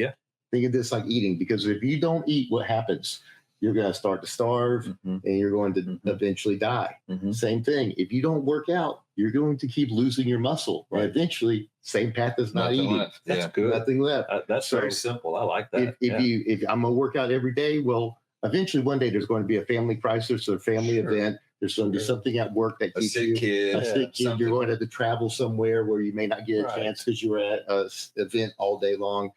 think of this like eating, because if you don't eat, what happens? You're going to start to starve, and you're going to eventually die. Same thing. If you don't work out, you're going to keep losing your muscle. Right. And eventually, same path as not eating. Left. That's good. Nothing left. That's very simple. I like that. If I'm going to work out every day, well, eventually one day there's going to be a family crisis or a family event. There's going to be something at work that keeps you. A sick kid. You're going to have to travel somewhere where you may not get a chance because you were at an event all day long.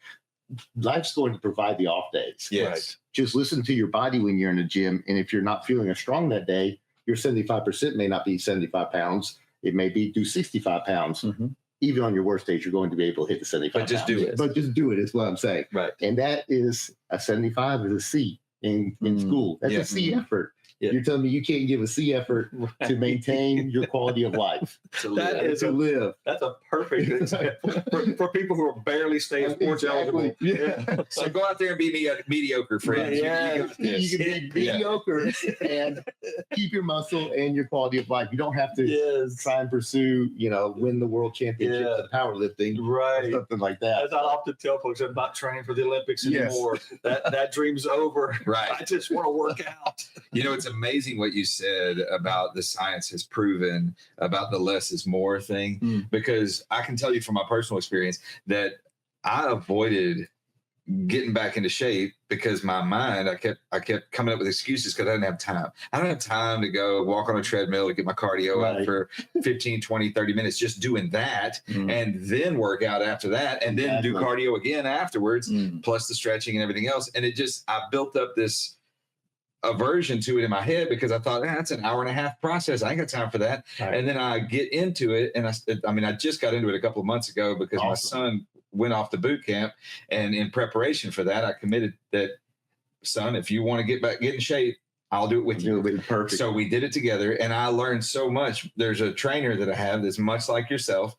Life's going to provide the off days. Yes. Right. Just listen to your body when you're in the gym. And if you're not feeling as strong that day, your 75% may not be 75 pounds. It may be do 65 pounds. Even on your worst days, you're going to be able to hit the 75 But just do it. But just do it is what I'm saying. Right. And that is a 75 is a C in school. That's a C effort. Yeah. You're telling me you can't give a C effort to maintain your quality of life. To live. That's a perfect example for people who are barely staying sports eligible. Yeah. So go out there and be mediocre, friends. You can be mediocre and keep your muscle and your quality of life. You don't have to try and pursue, win the world championship in powerlifting, or something like that. As I often tell folks, I'm not training for the Olympics anymore. That dream's over. Right. I just want to work out. It's amazing what you said about the science has proven about the less is more thing, because I can tell you from my personal experience that I avoided getting back into shape because my mind, I kept coming up with excuses because I didn't have time. I don't have time to go walk on a treadmill to get my cardio out for 15, 20, 30 minutes, just doing that and then work out after that and then do cardio again afterwards, plus the stretching and everything else. And I built up this aversion to it in my head because I thought, that's an hour and a half process. I ain't got time for that. Right. And then I get into it. And I just got into it a couple of months ago because my son went off to boot camp. And in preparation for that, I committed that, son, if you want to get in shape, I'll do it with you. Perfect. So we did it together, and I learned so much. There's a trainer that I have that's much like yourself,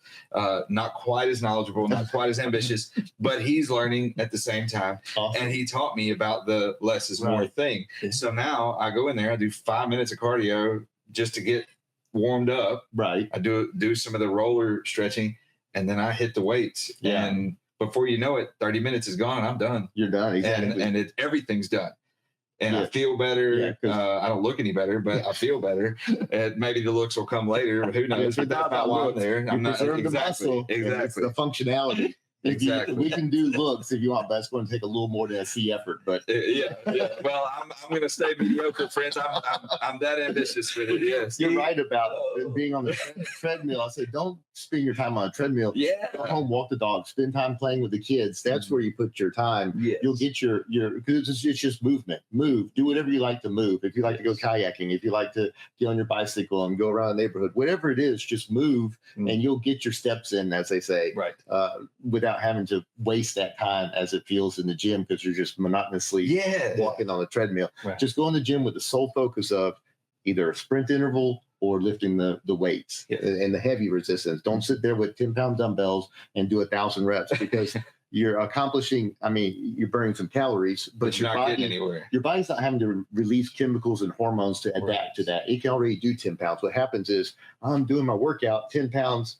not quite as knowledgeable, not quite as ambitious, but he's learning at the same time. Awesome. And he taught me about the less is more thing. So now I go in there, I do 5 minutes of cardio just to get warmed up. Right. I do some of the roller stretching, and then I hit the weights. Yeah. And before you know it, 30 minutes is gone, and I'm done. You're done. Exactly. And everything's done. And I feel better. I don't look any better, but I feel better. And maybe the looks will come later. Who knows? But that's not why I'm there. I'm not the muscle. Exactly. It's the functionality. Exactly. We can do looks if you want, but it's going to take a little more than a C effort. But Well, I'm going to stay mediocre, friends. I'm that ambitious with it. Yes, you're right about being on the treadmill. I said, don't spend your time on a treadmill. Yeah, go home, walk the dog, spend time playing with the kids. That's where you put your time. Yes. You'll get your because it's just movement. Move, do whatever you like to move. If you like to go kayaking, if you like to get on your bicycle and go around the neighborhood, whatever it is, just move, and you'll get your steps in, as they say. Right. Without having to waste that time as it feels in the gym because you're just monotonously walking on the treadmill. Right. Just go in the gym with the sole focus of either a sprint interval or lifting the weights and the heavy resistance. Don't sit there with 10-pound dumbbells and do 1,000 reps because you're accomplishing, you're burning some calories, but you're not getting anywhere. Your body's not having to release chemicals and hormones to adapt to that. It can already do 10 pounds. What happens is I'm doing my workout, 10 pounds,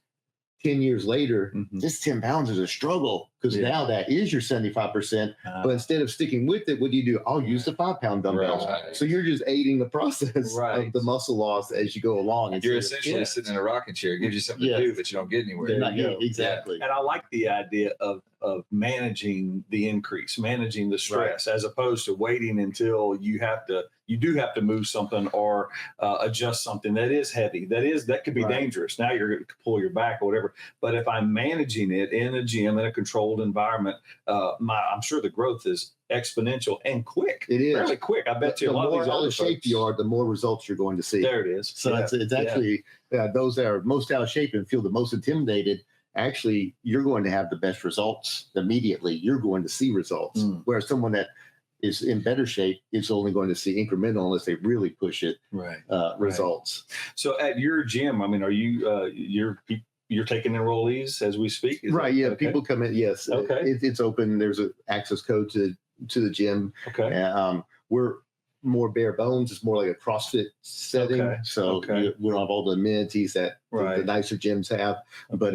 10 years later, this 10 pounds is a struggle because now that is your 75%. But instead of sticking with it, what do? I'll use the 5-pound dumbbells. Right. So you're just aiding the process of the muscle loss as you go along. You're essentially sitting in a rocking chair. It gives you something to do, but you don't get anywhere. Exactly. And I like the idea of managing the increase, managing the stress, as opposed to waiting until you do have to move something or adjust something that is heavy. That could be dangerous. Now you're going to pull your back or whatever. But if I'm managing it in a gym, in a controlled environment, I'm sure the growth is exponential and quick. It is fairly quick. I bet you a lot of these out of shape you are, the more results you're going to see. There it is. So it's actually those that are most out of shape and feel the most intimidated. Actually, you're going to have the best results immediately. You're going to see results. Whereas someone that is in better shape is only going to see incremental unless they really push it. Results. So at your gym, are you you're taking enrollees as we speak? People come in. Yes. It's open. There's an access code to the gym. We're more bare bones. It's more like a CrossFit setting. So we don't have all the amenities that the nicer gyms have. But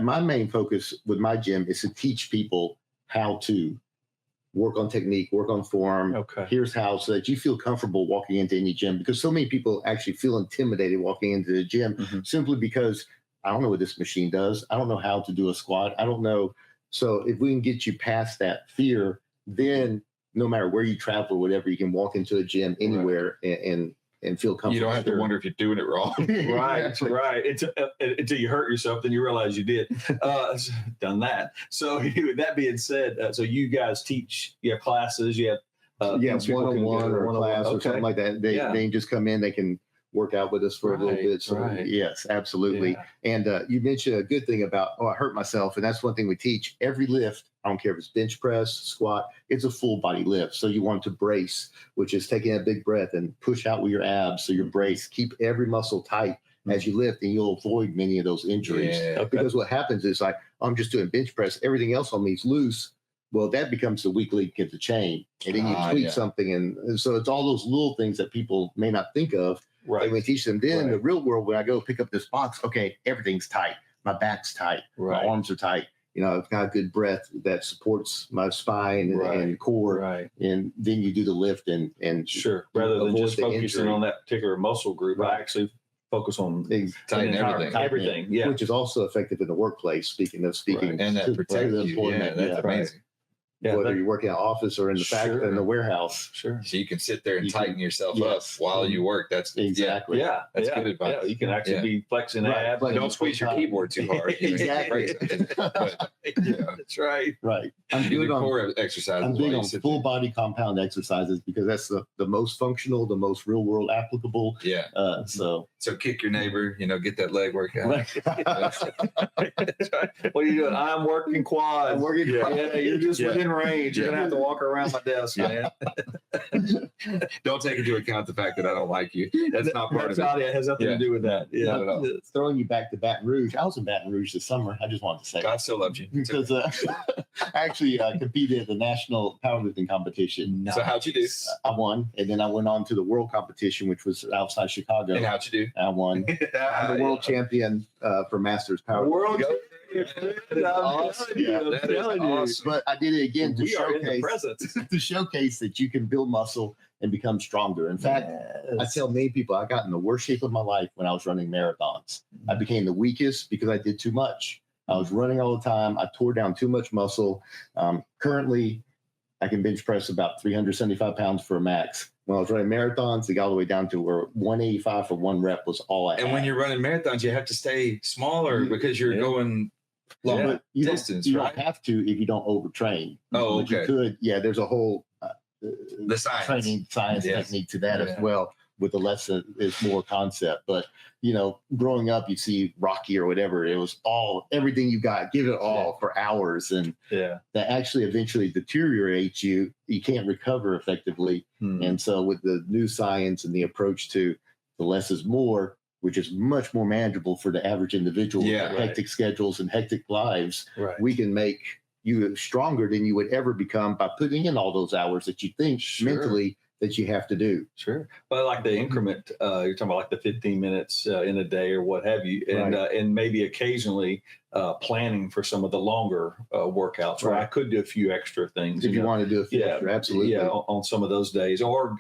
my main focus with my gym is to teach people how to work on technique, work on form. Okay. Here's how, so that you feel comfortable walking into any gym, because so many people actually feel intimidated walking into the gym simply because I don't know what this machine does. I don't know how to do a squat. I don't know. So if we can get you past that fear, then no matter where you travel or whatever, you can walk into a gym anywhere and feel comfortable. You don't have to wonder if you're doing it wrong. Right. Until you hurt yourself, then you realize you did. Done that. So that being said, so you guys teach, you have classes, you have one-on-one or a class or something like that. They can just come in, they can work out with us for a little bit. So yes, absolutely. Yeah. And you mentioned a good thing about, I hurt myself. And that's one thing we teach. Every lift, I don't care if it's bench press, squat, it's a full body lift. So you want to brace, which is taking a big breath and push out with your abs. So your brace, keep every muscle tight as you lift, and you'll avoid many of those injuries. Because what happens is like, I'm just doing bench press, everything else on me is loose. Well, that becomes the weak link in the chain. And then you tweak something. And so it's all those little things that people may not think of. Right. And we teach them. Then in the real world, when I go pick up this box, okay, everything's tight. My back's tight. My arms are tight. You know, I've got a good breath that supports my spine and core. Right. And then you do the lift and rather than just focusing on that particular muscle group, I actually focus on everything. Yeah. Which is also effective in the workplace, speaking. And that protects you. Yeah, that's amazing. Yeah, whether you're working in an office or in the factory, in the warehouse. So you can sit there and tighten yourself up while you work. That's exactly. That's good advice. Yeah, you can actually be flexing abs. Don't squeeze your keyboard too hard. Exactly. That's right. Right. I'm big on core exercises. I'm big on full body compound exercises because that's the most functional, the most real world applicable. Yeah. So kick your neighbor. Get that leg workout. That's right. What are you doing? I'm working quads. I'm working quads. Yeah, you're just within range. You're gonna have to walk around my desk, man. Don't take into account the fact that I don't like you. That's not part of it. It has nothing to do with that. Yeah. Throwing you back to Baton Rouge. I was in Baton Rouge this summer. I just wanted to say God still loves you. Because I actually competed at the national powerlifting competition. Nice. So how'd you do? I won, and then I went on to the world competition, which was outside Chicago. And how'd you do? I won. I'm the world champion for Masters powerlifting. World champion. Awesome. But I did it again to showcase that you can build muscle and become stronger. In fact, I tell many people I got in the worst shape of my life when I was running marathons. I became the weakest because I did too much. I was running all the time. I tore down too much muscle. Currently, I can bench press about 375 pounds for a max. When I was running marathons, it got all the way down to where 185 for one rep was all I had. And when you're running marathons, you have to stay smaller because you're going long distance, you don't have to if you don't overtrain. Oh, okay. You could, there's a whole the science. Training science technique to that as well. With the lesson is more concept. But, growing up, you see Rocky or whatever, it was everything you got, give it all for hours. And that actually eventually deteriorates you. You can't recover effectively. And so with the new science and the approach to the less is more, which is much more manageable for the average individual with hectic schedules and hectic lives, we can make you stronger than you would ever become by putting in all those hours that you think mentally that you have to do. Sure. But like the increment, you're talking about like the 15 minutes in a day or what have you, and maybe occasionally planning for some of the longer workouts where I could do a few extra things. If you want to do a few extra, absolutely. Yeah, on some of those days, or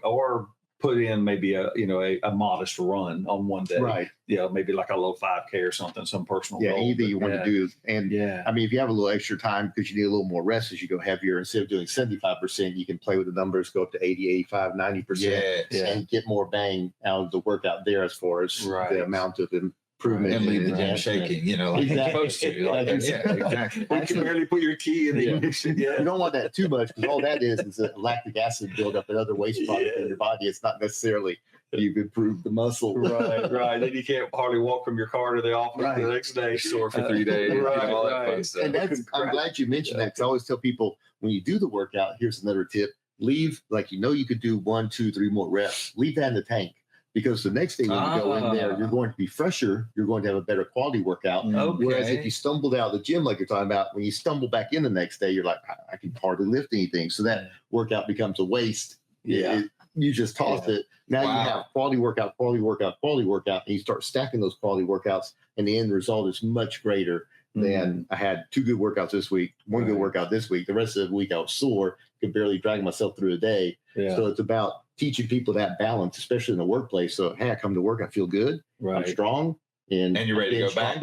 put in maybe a modest run on one day. Right. Maybe like a little 5K or something, some personal goal. Either you want to do. And I mean, if you have a little extra time because you need a little more rest as you go heavier, instead of doing 75%, you can play with the numbers, go up to 80, 85, 90% and get more bang out of the workout there as far as the amount of improvement. And leave the gym shaking, like you're supposed to. Exactly. You can barely put your key in the ignition. You don't want that too much because all that is a lactic acid buildup and other waste products in your body. It's not necessarily you've improved the muscle. Right. Then you can't hardly walk from your car to the office the next day. Sore for 3 days. All that fun stuff. And I'm glad you mentioned that because I always tell people when you do the workout, here's another tip. Leave, you could do 1, 2, 3 more reps. Leave that in the tank. Because the next day when you go in there, you're going to be fresher. You're going to have a better quality workout. Whereas if you stumbled out of the gym, like you're talking about, when you stumble back in the next day, you're like, I can hardly lift anything. So that workout becomes a waste. You just tossed it. Now you have quality workout, and you start stacking those quality workouts, and the end result is much greater then I had 2 good workouts this week, one good workout this week. The rest of the week I was sore, could barely drag myself through a day. Yeah. So it's about teaching people that balance, especially in the workplace. So, hey, I come to work, I feel good, I'm strong. And you're ready to go back.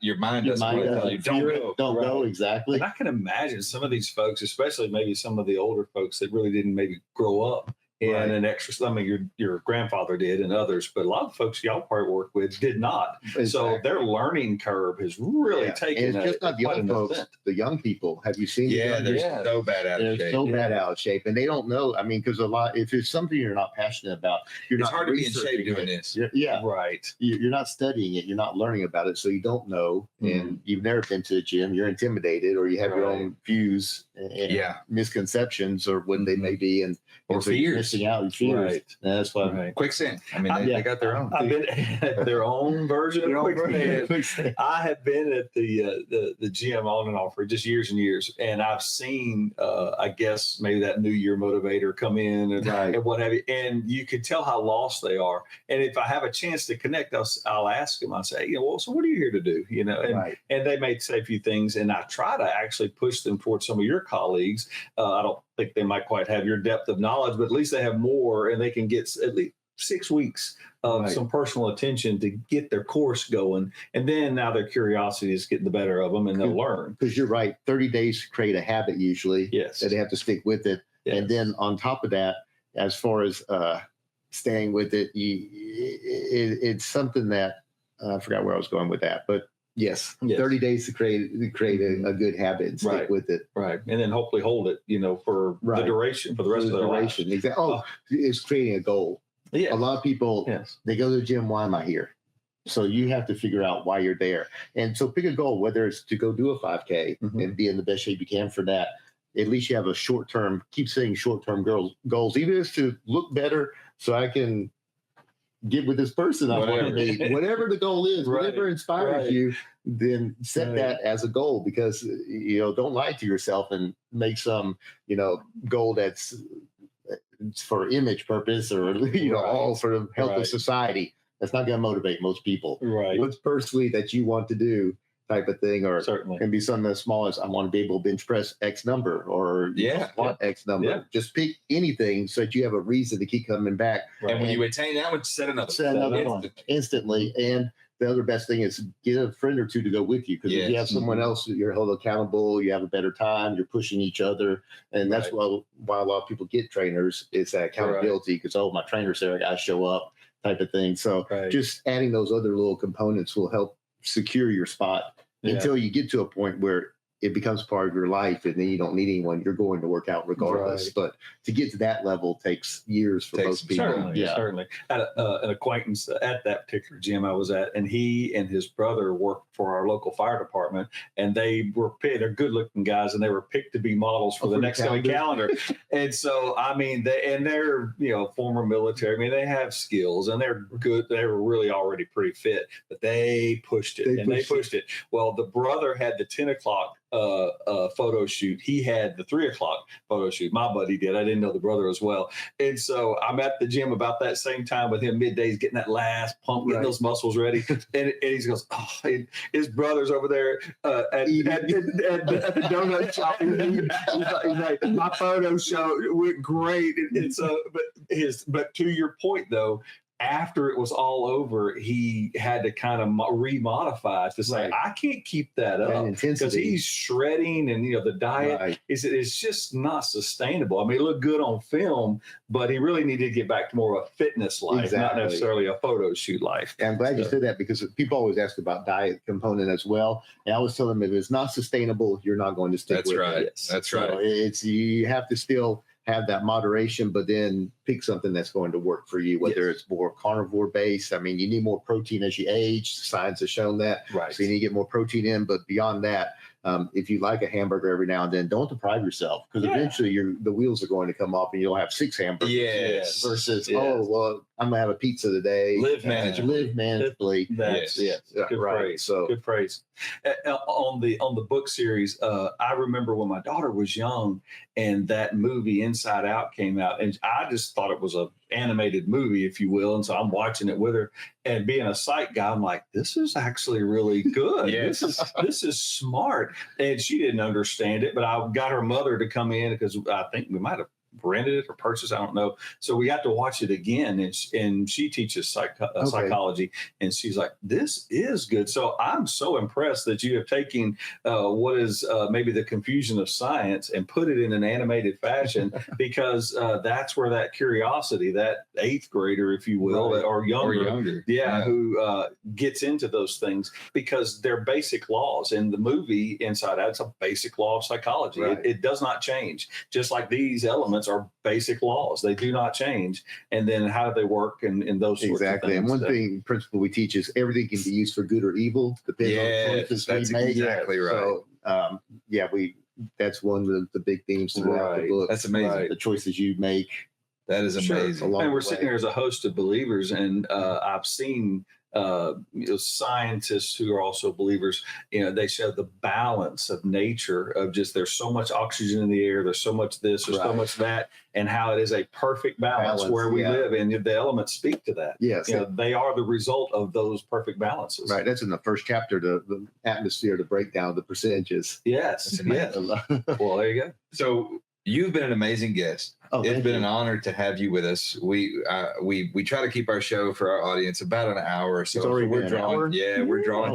Your mind doesn't tell you don't go. Exactly. And I can imagine some of these folks, especially maybe some of the older folks that really didn't maybe grow up in an extra. I mean, your grandfather did, and others, but a lot of folks y'all probably work with did not. Exactly. So their learning curve has really taken. And it's just not the young folks, the young people. Have you seen? They're so bad out of shape. They're so bad out of shape, and they don't know. I mean, because if it's something you're not passionate about, it's hard to be in shape doing this. Right. You're not studying it. You're not learning about it, so you don't know, and you've never been to a gym. You're intimidated, or you have your own views and misconceptions, or what they may be, and or so fears. Out fears. That's why quicksand. I mean, they got their own. I've been at their own version of quicksand. I have been at the gym on and off for just years and years, and I've seen, I guess maybe that New Year motivator come in and what have you, and you can tell how lost they are. And if I have a chance to connect, I'll ask them. I say, well, so what are you here to do? And they may say a few things, and I try to actually push them towards some of your colleagues. I don't think they might quite have your depth of knowledge, but at least they have more, and they can get at least 6 weeks of some personal attention to get their course going. And then now their curiosity is getting the better of them, and they'll learn. Because you're right, 30 days to create a habit usually. Yes. That they have to stick with it. Yes. And then on top of that, as far as staying with it, it's something that I forgot where I was going with that, but yes. 30 days to create a good habit and stick with it. Right. And then hopefully hold it, for the duration, for the rest of their life. Exactly. Oh, it's creating a goal. Yeah. A lot of people, they go to the gym. Why am I here? So you have to figure out why you're there. And so pick a goal, whether it's to go do a 5K and be in the best shape you can for that. At least you have a short-term, keep setting short-term goals, even if it's to look better so I can get with this person I want to meet. Whatever the goal is, whatever inspires you, then set that as a goal, because don't lie to yourself and make some goal that's for image purpose or all for the health of society. That's not going to motivate most people. Right. What's personally that you want to do, type of thing, or certainly can be something as small as I want to be able to bench press X number, or squat X number. Yeah. Just pick anything so that you have a reason to keep coming back. Right. And when you attain that one, set another one instantly. And the other best thing is get a friend or two to go with you, because if you have someone else, you're held accountable, you have a better time, you're pushing each other. And that's why a lot of people get trainers, is that accountability, because my trainer said I got to show up, type of thing. So just adding those other little components will help secure your spot until you get to a point where it becomes part of your life, and then you don't need anyone. You're going to work out regardless. But to get to that level takes years for most people. Certainly. I had an acquaintance at that particular gym I was at, and he and his brother worked for our local fire department, and they're good-looking guys, and they were picked to be models for the next calendar. And so, I mean, they're former military. I mean, they have skills, and they're good. They were really already pretty fit, but they pushed it. They pushed it. Well, the brother had the 10 o'clock photo shoot. He had the 3 o'clock photo shoot. My buddy did. I didn't know the brother as well. And so I'm at the gym about that same time with him, middays, getting that last pump, getting those muscles ready. And he goes, his brother's over there at the donut shop. He's like, my photo show went great. And so, but to your point though, after it was all over, he had to kind of remodify to say, I can't keep that up, because he's shredding, and the diet is just not sustainable. I mean, it looked good on film, but he really needed to get back to more of a fitness life, not necessarily a photo shoot life. And I'm glad you said that, because people always ask about diet component as well. And I always tell them, if it's not sustainable, you're not going to stick with it. That's right. You have to still have that moderation, but then pick something that's going to work for you, whether it's more carnivore based. I mean, you need more protein as you age. Science has shown that. So you need to get more protein in. But beyond that, if you like a hamburger every now and then, don't deprive yourself, because eventually the wheels are going to come off and you'll have 6 hamburgers. Versus, I'm going to have a pizza today. Live manageably. That's good phrase. So good phrase. On the book series, I remember when my daughter was young and that movie Inside Out came out, and I just thought it was a animated movie, if you will. And so I'm watching it with her, and being a psych guy, I'm like, this is actually really good. Yes. This is smart. And she didn't understand it, but I got her mother to come in because I think we might have rented it or purchased, I don't know. So we got to watch it again, and she teaches psychology, and she's like, this is good. So I'm so impressed that you have taken what is maybe the confusion of science and put it in an animated fashion, because that's where that curiosity, that eighth grader, if you will, or younger, who gets into those things, because they're basic laws. In the movie Inside Out, it's a basic law of psychology. It does not change, just like these elements are basic laws. They do not change. And then how do they work in those sorts of things? And one principle we teach is everything can be used for good or evil, depending on the choices we make. Exactly right. So, that's one of the big themes throughout the book. That's amazing. The choices you make. That is amazing. And we're sitting here as a host of believers, and I've seen scientists who are also believers. They show the balance of nature, of just there's so much oxygen in the air, there's so much this, there's so much that, and how it is a perfect balance where we live, and the elements speak to that. Yes, they are the result of those perfect balances. Right. That's in the first chapter, the atmosphere, the breakdown, the percentages. Yes. Well, there you go. So you've been an amazing guest. It's been an honor to have you with us. We try to keep our show for our audience about an hour or so. We're drawing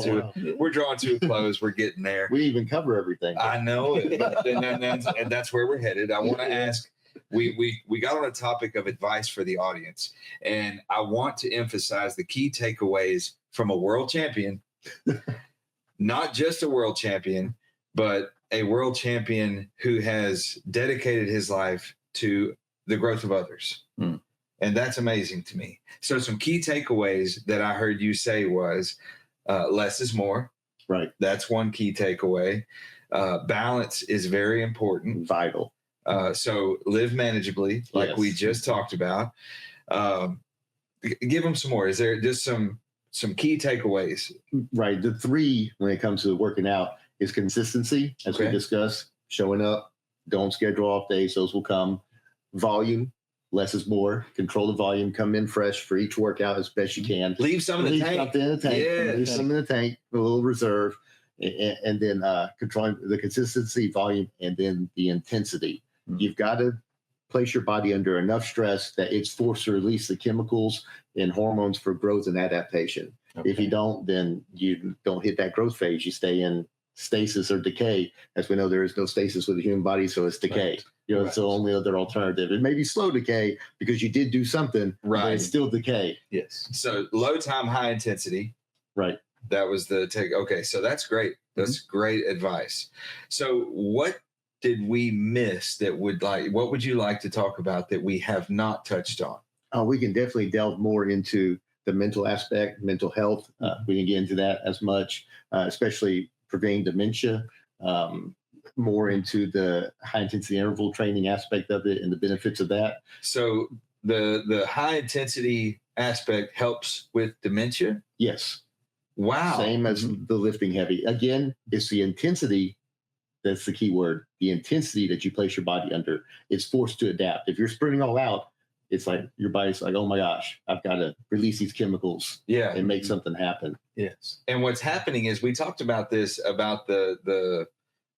to a close. We're getting there. We even cover everything. I know it, and that's where we're headed. I want to ask. We got on a topic of advice for the audience, and I want to emphasize the key takeaways from a world champion, not just a world champion, but a world champion who has dedicated his life to the growth of others. And that's amazing to me. So some key takeaways that I heard you say was less is more. Right. That's one key takeaway. Balance is very important. Vital. So live manageably, like we just talked about. Give them some more. Is there just some key takeaways? Right. The three, when it comes to working out, is consistency, as we discussed, showing up, don't schedule off days, those will come. Volume, less is more. Control the volume, come in fresh for each workout as best you can. Leave some in the tank. Leave some in the tank, a little reserve, and then controlling the consistency, volume, and then the intensity. You've got to place your body under enough stress that it's forced to release the chemicals and hormones for growth and adaptation. If you don't, then you don't hit that growth phase. You stay in stasis or decay. As we know, there is no stasis with the human body, so it's decay. It's the only other alternative. It may be slow decay because you did do something, but it's still decay. Yes. So low time, high intensity. Right. That was the take. Okay, so that's great. That's great advice. So what did we miss what would you like to talk about that we have not touched on? We can definitely delve more into the mental aspect, mental health. We didn't get into that as much, especially preventing dementia, more into the high intensity interval training aspect of it and the benefits of that. So the high intensity aspect helps with dementia? Yes. Wow. Same as the lifting heavy. Again, it's the intensity. That's the key word. The intensity that you place your body under. It's forced to adapt. If you're sprinting all out, it's like your body's like, oh my gosh, I've got to release these chemicals and make something happen. Yes. And what's happening is we talked about this, about the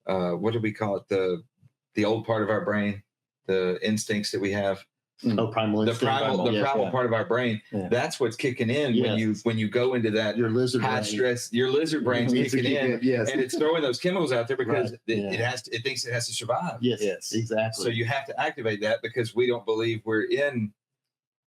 what do we call it? The old part of our brain, the instincts that we have. Primal instinct. The primal part of our brain. Yeah. That's what's kicking in when you go into that your lizard high brain. Stress. Your lizard brain's kicking in, and it's throwing those chemicals out there because it thinks it has to survive. Yes, exactly. So you have to activate that because we don't believe we're in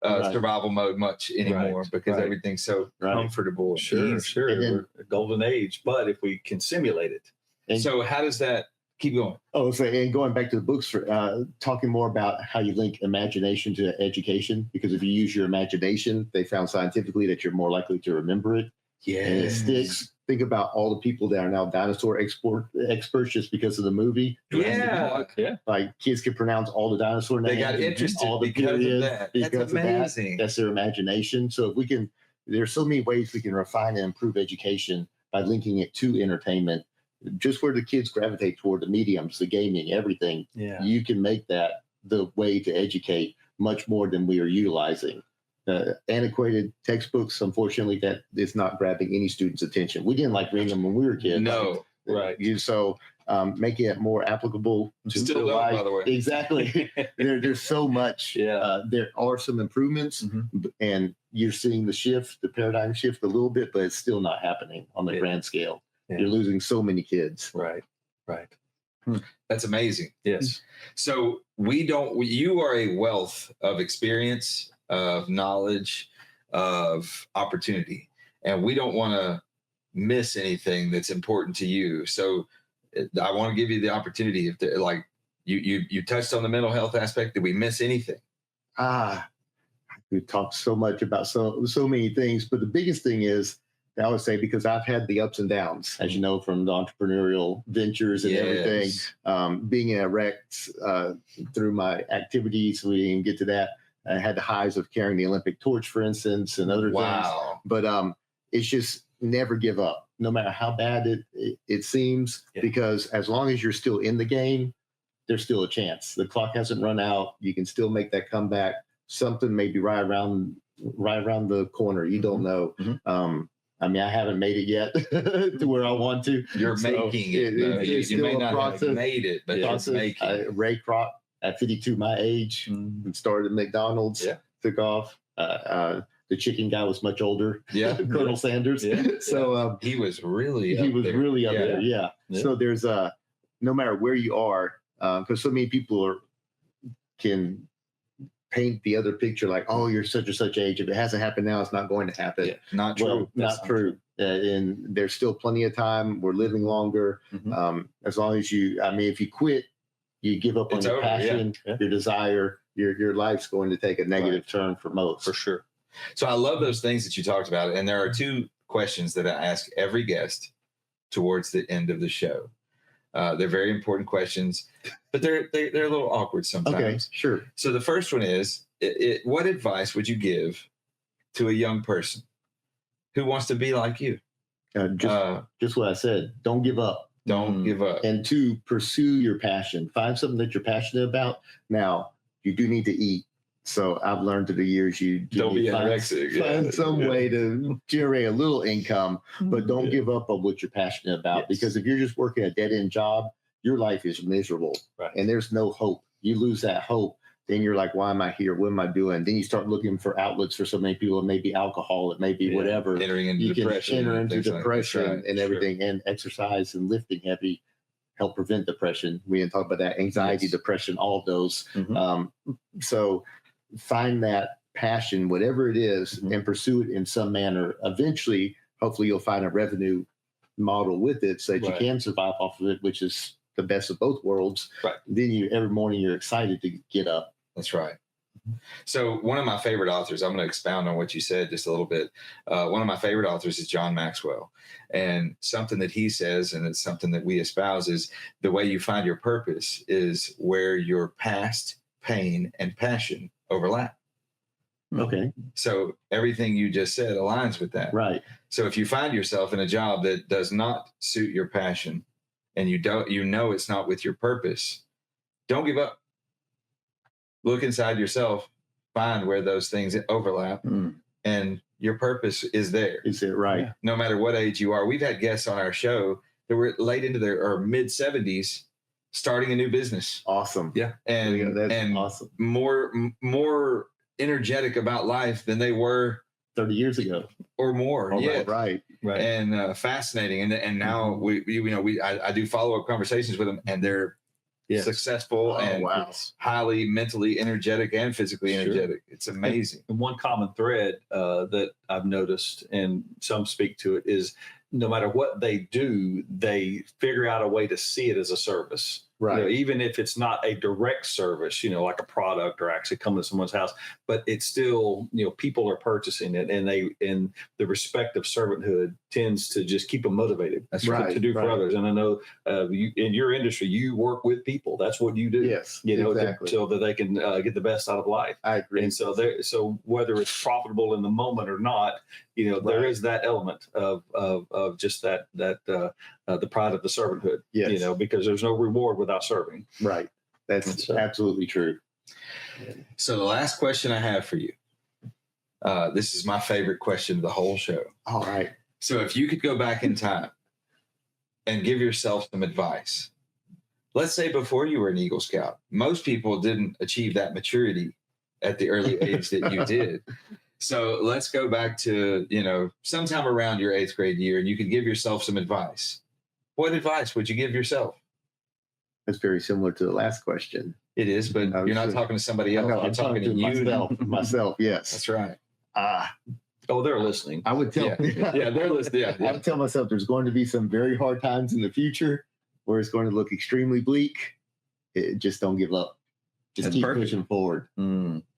survival mode much anymore because everything's so comfortable. Sure. We're a golden age, but if we can simulate it. And so how does that keep going? And going back to the books, for talking more about how you link imagination to education, because if you use your imagination, they found scientifically that you're more likely to remember it. Yeah, and it sticks. Think about all the people that are now dinosaur experts just because of the movie. Like kids can pronounce all the dinosaur names. They got interested all the because periods, of that. That's amazing. That's their imagination. So if we can, there's so many ways we can refine and improve education by linking it to entertainment, just where the kids gravitate toward the mediums, the gaming, everything, you can make that the way to educate much more than we are utilizing. Antiquated textbooks, unfortunately, that is not grabbing any student's attention. We didn't like reading them when we were kids. No, right. So making it more applicable to still don't, by the way. Exactly. There's so much. There are some improvements, and you're seeing the paradigm shift a little bit, but it's still not happening on the grand scale. You're losing so many kids. Right. That's amazing. Yes. So you are a wealth of experience, of knowledge, of opportunity, and we don't want to miss anything that's important to you. So I want to give you the opportunity. If like you touched on the mental health aspect, did we miss anything? We talked so much about so many things, but the biggest thing is, I would say, because I've had the ups and downs, as you know, from the entrepreneurial ventures and everything, being in Rex through my activities, we didn't get to that. I had the highs of carrying the Olympic torch, for instance, and other things. But it's just never give up, no matter how bad it seems, because as long as you're still in the game, there's still a chance. The clock hasn't run out. You can still make that comeback. Something may be right around the corner. You don't know. I mean, I haven't made it yet to where I want to. You're making it. You may not have made it, but you're making Ray Kroc at 52, my age, started at McDonald's, took off. The chicken guy was much older. Colonel Sanders. So he was really up there. So there's no matter where you are, because so many people can paint the other picture like, oh, you're such and such age. If it hasn't happened now, it's not going to happen. Not true. Well, not true. And there's still plenty of time. We're living longer. As long as if you quit, you give up on your passion, your desire, your life's going to take a negative turn for most. For sure. So I love those things that you talked about. And there are two questions that I ask every guest towards the end of the show. They're very important questions, but they're a little awkward sometimes. Okay, sure. So the first one is, what advice would you give to a young person who wants to be like you? Just what I said. Don't give up. Don't give up. And to pursue your passion. Find something that you're passionate about. Now, you do need to eat. So I've learned through the years, you don't be anorexic. Find some way to generate a little income, but don't give up on what you're passionate about. Because if you're just working a dead-end job, your life is miserable, and there's no hope. You lose that hope, then you're like, why am I here? What am I doing? Then you start looking for outlets for so many people. It may be alcohol, it may be whatever. Entering into depression. You can enter into depression and everything, and exercise and lifting heavy help prevent depression. We didn't talk about that. Anxiety, depression, all of those. So find that passion, whatever it is, and pursue it in some manner. Eventually, hopefully you'll find a revenue model with it so that you can survive off of it, which is the best of both worlds. Then every morning you're excited to get up. That's right. So one of my favorite authors, I'm going to expound on what you said just a little bit. One of my favorite authors is John Maxwell. And something that he says, and it's something that we espouse, is the way you find your purpose is where your past pain and passion overlap. Okay. So everything you just said aligns with that. Right. So if you find yourself in a job that does not suit your passion, and you know it's not with your purpose, don't give up. Look inside yourself, find where those things overlap, and your purpose is there. Is it right? No matter what age you are. We've had guests on our show that were late into their mid 70s starting a new business. Awesome. And awesome. More energetic about life than they were 30 years ago or more. Right. And fascinating. And now I do follow-up conversations with them, and they're successful and highly mentally energetic and physically energetic. It's amazing. And one common thread that I've noticed, and some speak to it, is no matter what they do, they figure out a way to see it as a service. Right. You know, even if it's not a direct service, you know, like a product or actually coming to someone's house, but it's still, you know, people are purchasing it, and the respect of servanthood tends to just keep them motivated. That's to do for others. And I know you, in your industry, you work with people. That's what you do. Yes, you know, exactly. so that they can get the best out of life. I agree. And so whether it's profitable in the moment or not, you know, there is that element of just that the pride of the servanthood. Yes. You know, because there's no reward without serving. Right. That's absolutely true. So the last question I have for you, this is my favorite question of the whole show. All right. So if you could go back in time and give yourself some advice, let's say before you were an Eagle Scout, most people didn't achieve that maturity at the early age that you did. So let's go back to, you know, sometime around your 8th grade year, and you could give yourself some advice. What advice would you give yourself? That's very similar to the last question. It is, but you're not talking to somebody else. I'm You're talking to you. Myself, yes. That's right. Oh, they're listening. I would tell. Yeah, they're listening. Yeah. I would tell myself there's going to be some very hard times in the future where it's going to look extremely bleak. Just don't give up. Just keep pushing forward.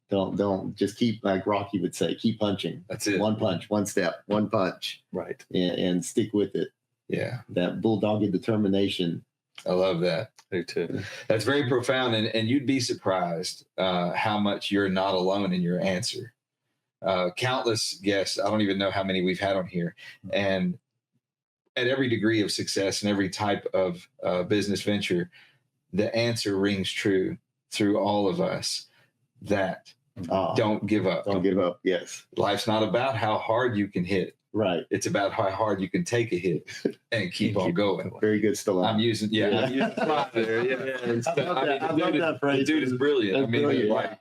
Don't just keep, like Rocky would say, keep punching. That's it. One punch, one step, one punch. Right. And stick with it. Yeah. That bulldogged determination. I love that. I do too. That's very profound. And you'd be surprised how much you're not alone in your answer. Countless guests, I don't even know how many we've had on here. And at every degree of success and every type of business venture, the answer rings true through all of us, that don't give up. Don't give up. Yes. Life's not about how hard you can hit. Right. It's about how hard you can take a hit and keep on going. Very good, Stallone. I'm using there. Yeah. I love that phrase. The dude is brilliant. That's brilliant.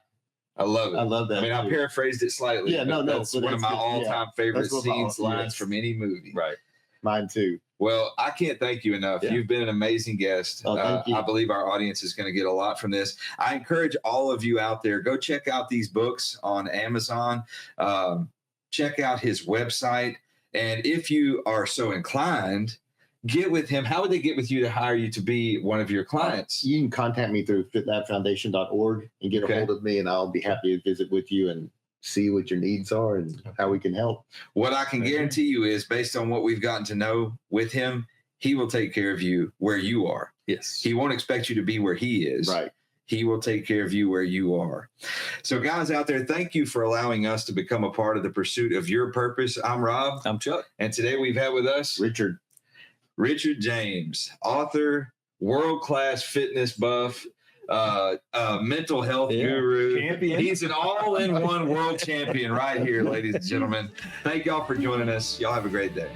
I love it. I love that. I mean, I paraphrased it slightly. Yeah, no, that's one of my all-time favorite scenes, lines yes. from any movie. Right. Mine too. Well, I can't thank you enough. Yeah. You've been an amazing guest. Thank you. I believe our audience is going to get a lot from this. I encourage all of you out there, go check out these books on Amazon. Check out his website. And if you are so inclined, get with him. How would they get with you to hire you to be one of your clients? You can contact me through fitlabfoundation.org and get a hold of me, and I'll be happy to visit with you and see what your needs are and how we can help. What I can guarantee you is, based on what we've gotten to know with him, he will take care of you where you are. Yes. He won't expect you to be where he is. Right. He will take care of you where you are. So guys out there, thank you for allowing us to become a part of the pursuit of your purpose. I'm Rob. I'm Chuck. And today we've had with us Richard James, author, world-class fitness buff, mental health guru. Champion. He's an all-in-one world champion right here, ladies and gentlemen. Thank y'all for joining us. Y'all have a great day.